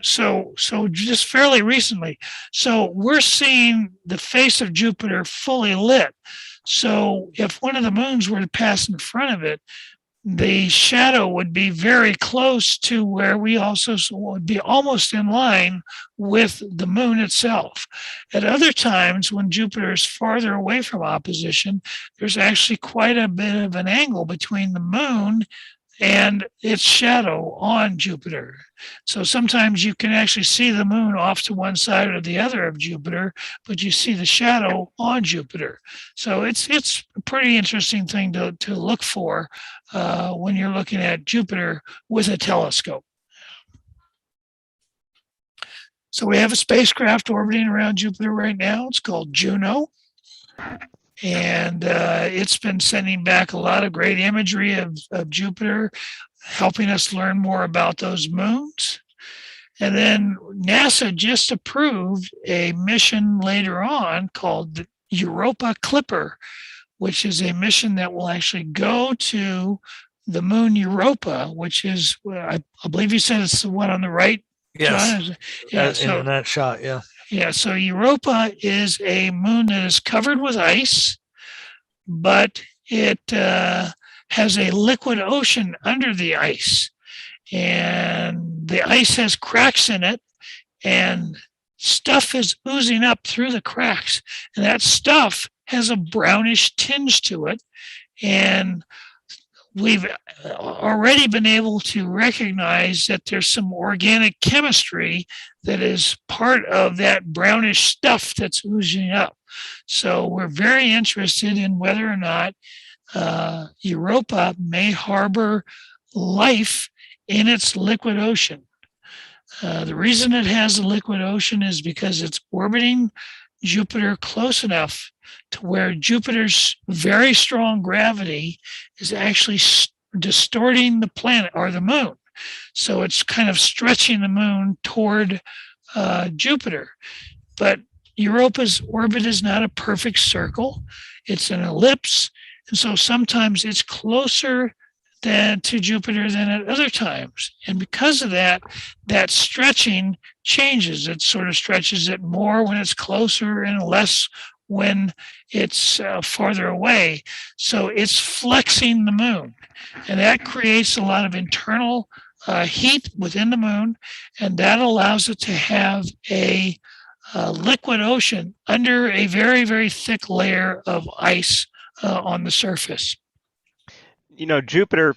So just fairly recently. So we're seeing the face of Jupiter fully lit. So if one of the moons were to pass in front of it, the shadow would be very close to where we also would be almost in line with the moon itself. At other times, when Jupiter is farther away from opposition, there's actually quite a bit of an angle between the moon and its shadow on Jupiter. So sometimes you can actually see the moon off to one side or the other of Jupiter, but you see the shadow on Jupiter. So it's a pretty interesting thing to look for when you're looking at Jupiter with a telescope. So we have a spacecraft orbiting around Jupiter right now. It's called Juno. And it's been sending back a lot of great imagery of Jupiter, helping us learn more about those moons. And then NASA just approved a mission later on called the Europa Clipper, which is a mission that will actually go to the moon Europa, which is, I believe you said it's the one on the right. Yes. John? Yeah, in that shot, yeah. Yeah, so Europa is a moon that is covered with ice, but it has a liquid ocean under the ice. And the ice has cracks in it, and stuff is oozing up through the cracks. And that stuff has a brownish tinge to it. And we've already been able to recognize that there's some organic chemistry that is part of that brownish stuff that's oozing up. So we're very interested in whether or not Europa may harbor life in its liquid ocean. The reason it has a liquid ocean is because it's orbiting Jupiter close enough to where Jupiter's very strong gravity is actually distorting the planet or the moon. So it's kind of stretching the moon toward Jupiter. But Europa's orbit is not a perfect circle. It's an ellipse. And so sometimes it's closer to Jupiter than at other times. And because of that, that stretching changes. It sort of stretches it more when it's closer and less when it's farther away. So it's flexing the moon, and that creates a lot of internal heat within the moon, and that allows it to have a liquid ocean under a very, very thick layer of ice on the surface. You know, Jupiter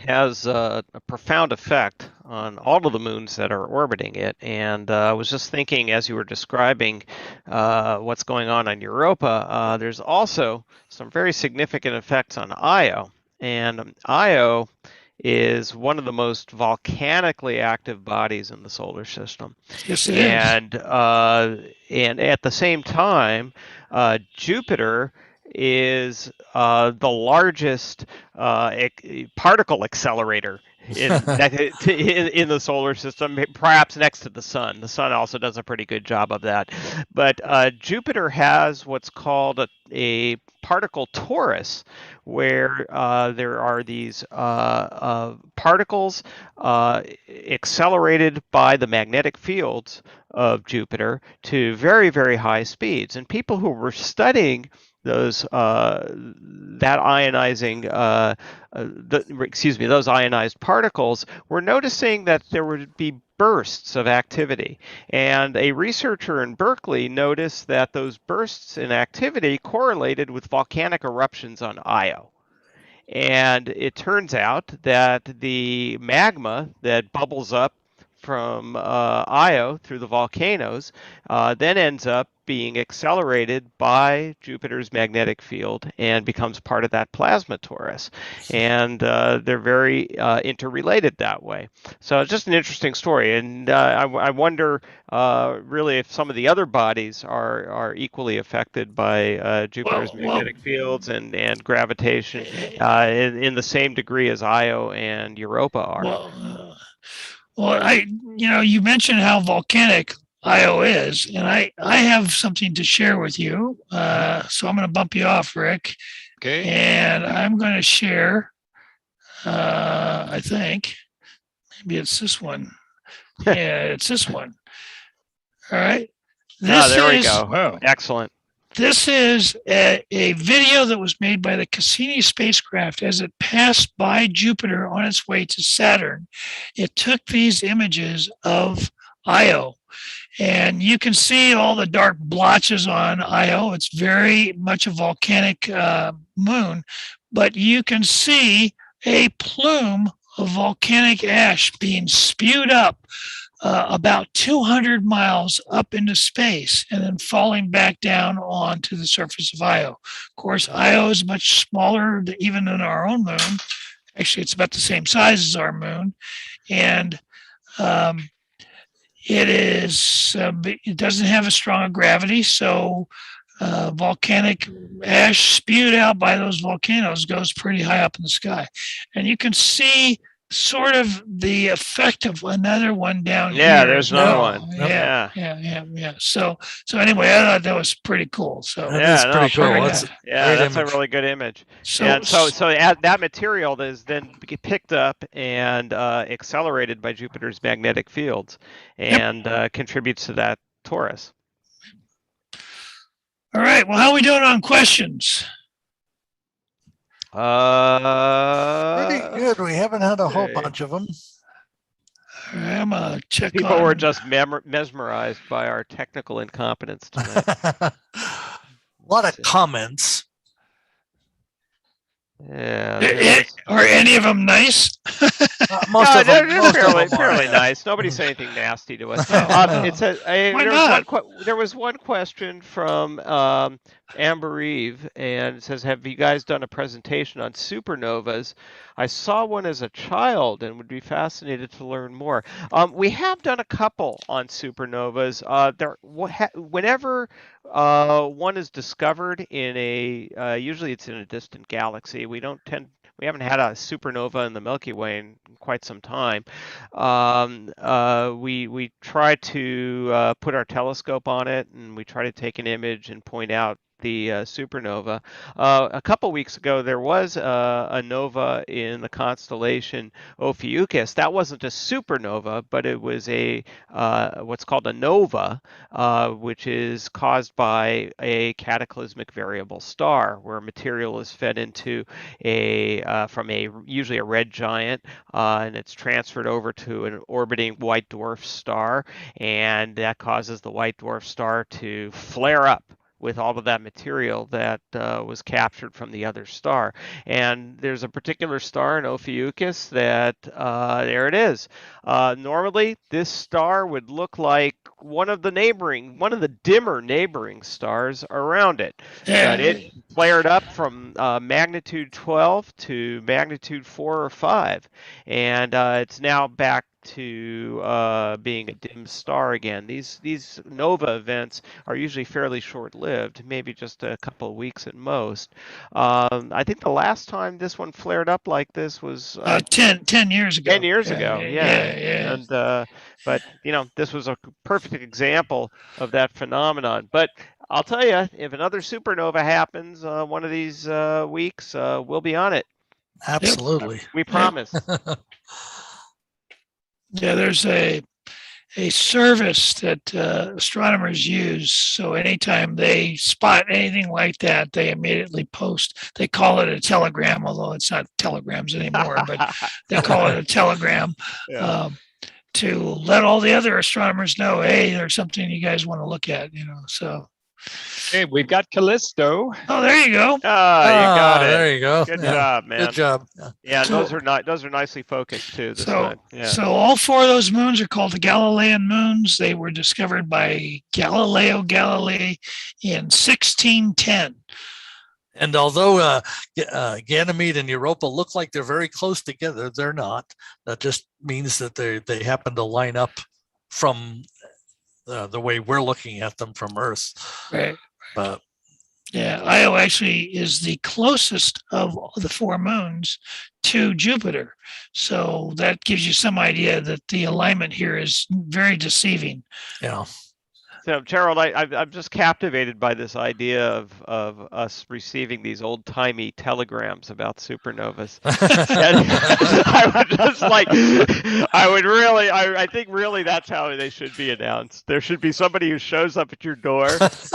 has a profound effect on all of the moons that are orbiting it. And I was just thinking, as you were describing what's going on Europa, there's also some very significant effects on Io. And Io is one of the most volcanically active bodies in the solar system. Yes, it and at the same time, Jupiter is the largest particle accelerator in the solar system, perhaps next to the sun. The sun also does a pretty good job of that. But Jupiter has what's called a particle torus, where there are these particles accelerated by the magnetic fields of Jupiter to very, very high speeds. And people who were studying those those ionized particles, were noticing that there would be bursts of activity. And a researcher in Berkeley noticed that those bursts in activity correlated with volcanic eruptions on Io. And it turns out that the magma that bubbles up from Io through the volcanoes then ends up being accelerated by Jupiter's magnetic field and becomes part of that plasma torus. And they're very interrelated that way. So it's just an interesting story. And I wonder really if some of the other bodies are equally affected by Jupiter's magnetic fields and gravitation in the same degree as Io and Europa are. Well, you mentioned how volcanic Io is, and I have something to share with you. So I'm going to bump you off, Rick. Okay. And I'm going to share, I think, maybe it's this one. Yeah, it's this one. All right. There we go. Wow. Excellent. This is a video that was made by the Cassini Spacecraft as it passed by Jupiter on its way to Saturn. It took these images of Io, and you can see all the dark blotches on Io. It's very much a volcanic moon, but you can see a plume of volcanic ash being spewed up about 200 miles up into space and then falling back down onto the surface of Io. Of course, Io is much smaller even than our own moon. Actually, it's about the same size as our moon. And it doesn't have a strong gravity, so volcanic ash spewed out by those volcanoes goes pretty high up in the sky. And you can see sort of the effect of another one down here. Yeah, there's another one. Yeah. So anyway, I thought that was pretty cool. So that's pretty cool. That's a really good image. So that material is then picked up and accelerated by Jupiter's magnetic fields and contributes to that torus. All right. Well, how are we doing on questions? Pretty good. We haven't had a whole bunch of them. I'm gonna check. People were just mesmerized by our technical incompetence tonight. A lot of comments. Yeah. Are any of them nice? Most of them, they're fairly nice. Nobody said anything nasty to us. There was one question from Amber Eve, and it says, have you guys done a presentation on supernovas? I saw one as a child and would be fascinated to learn more. We have done a couple on supernovas. Whenever one is discovered in usually it's in a distant galaxy. We haven't had a supernova in the Milky Way in quite some time. We try to put our telescope on it, and we try to take an image and point out the supernova. A couple weeks ago, there was a nova in the constellation Ophiuchus. That wasn't a supernova, but it was a what's called a nova, which is caused by a cataclysmic variable star, where material is fed into from usually a red giant, and it's transferred over to an orbiting white dwarf star, and that causes the white dwarf star to flare up with all of that material that was captured from the other star. And there's a particular star in Ophiuchus that, there it is. Normally, this star would look like one of the dimmer neighboring stars around it. But it flared up from magnitude 12 to magnitude 4 or 5. And it's now back to being a dim star again. These nova events are usually fairly short-lived, maybe just a couple of weeks at most. I think the last time this one flared up like this was 10 years ago. 10 years ago, yeah. Yeah. And but this was a perfect example of that phenomenon. But I'll tell you, if another supernova happens one of these weeks, we'll be on it. Absolutely. We promise. Yeah, there's a service that astronomers use. So anytime they spot anything like that, they immediately post. They call it a telegram, although it's not telegrams anymore, but they call it a telegram to let all the other astronomers know, hey, there's something you guys want to look at, so. Hey, we've got Callisto. Oh, there you go. You got it. There you go. Good job, man. Good job. Yeah, those are nicely focused too this time. Yeah. So all four of those moons are called the Galilean Moons. They were discovered by Galileo Galilei in 1610. And although Ganymede and Europa look like they're very close together, they're not. That just means that they happen to line up from the way we're looking at them from Earth. Right. But Io actually is the closest of the four moons to Jupiter. So that gives you some idea that the alignment here is very deceiving. Yeah. So, Gerald, I'm just captivated by this idea of us receiving these old-timey telegrams about supernovas. I think really that's how they should be announced. There should be somebody who shows up at your door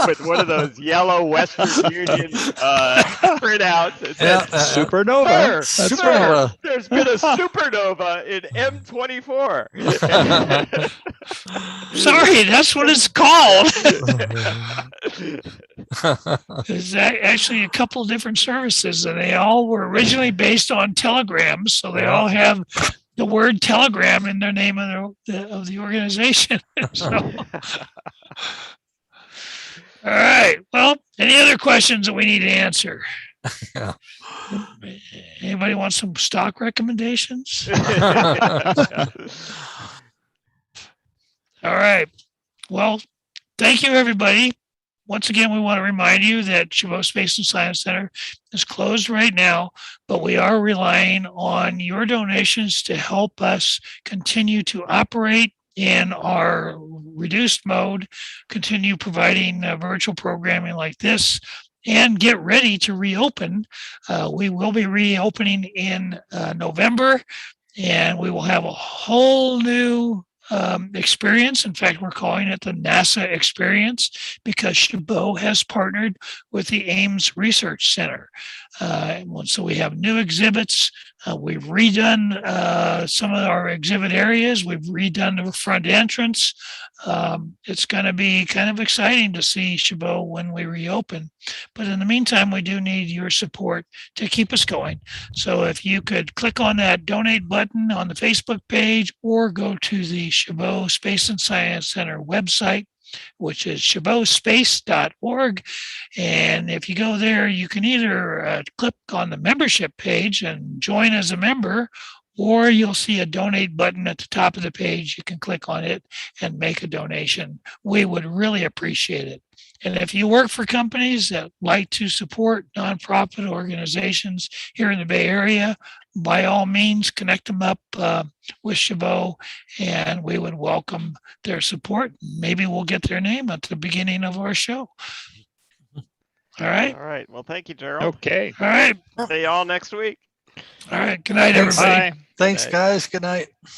with one of those yellow Western Union printouts. And says, supernova. Sir, there's been a supernova in M24. Sorry, that's what it's called. There's actually a couple of different services, and they all were originally based on telegrams, so they all have the word telegram in their name of the organization. All right. Well, any other questions that we need to answer? Yeah. Anybody want some stock recommendations? All right. Well, thank you, everybody. Once again, we want to remind you that Chabot Space and Science Center is closed right now, but we are relying on your donations to help us continue to operate in our reduced mode, continue providing virtual programming like this, and get ready to reopen. We will be reopening in November, and we will have a whole new experience. In fact, we're calling it the NASA experience because Chabot has partnered with the Ames Research Center. So we have new exhibits. We've redone some of our exhibit areas. We've redone the front entrance. It's going to be kind of exciting to see Chabot when we reopen. But in the meantime, we do need your support to keep us going. So if you could click on that donate button on the Facebook page or go to the Chabot Space and Science Center website, which is chabotspace.org. And if you go there, you can either click on the membership page and join as a member, or you'll see a donate button at the top of the page. You can click on it and make a donation. We would really appreciate it. And if you work for companies that like to support nonprofit organizations here in the Bay Area, by all means, connect them up with Chabot, and we would welcome their support. Maybe we'll get their name at the beginning of our show. All right. All right. Well, thank you, Gerald. Okay. All right. See you all next week. All right. Good night, Thanks. everybody. Thanks, night. guys. Good night.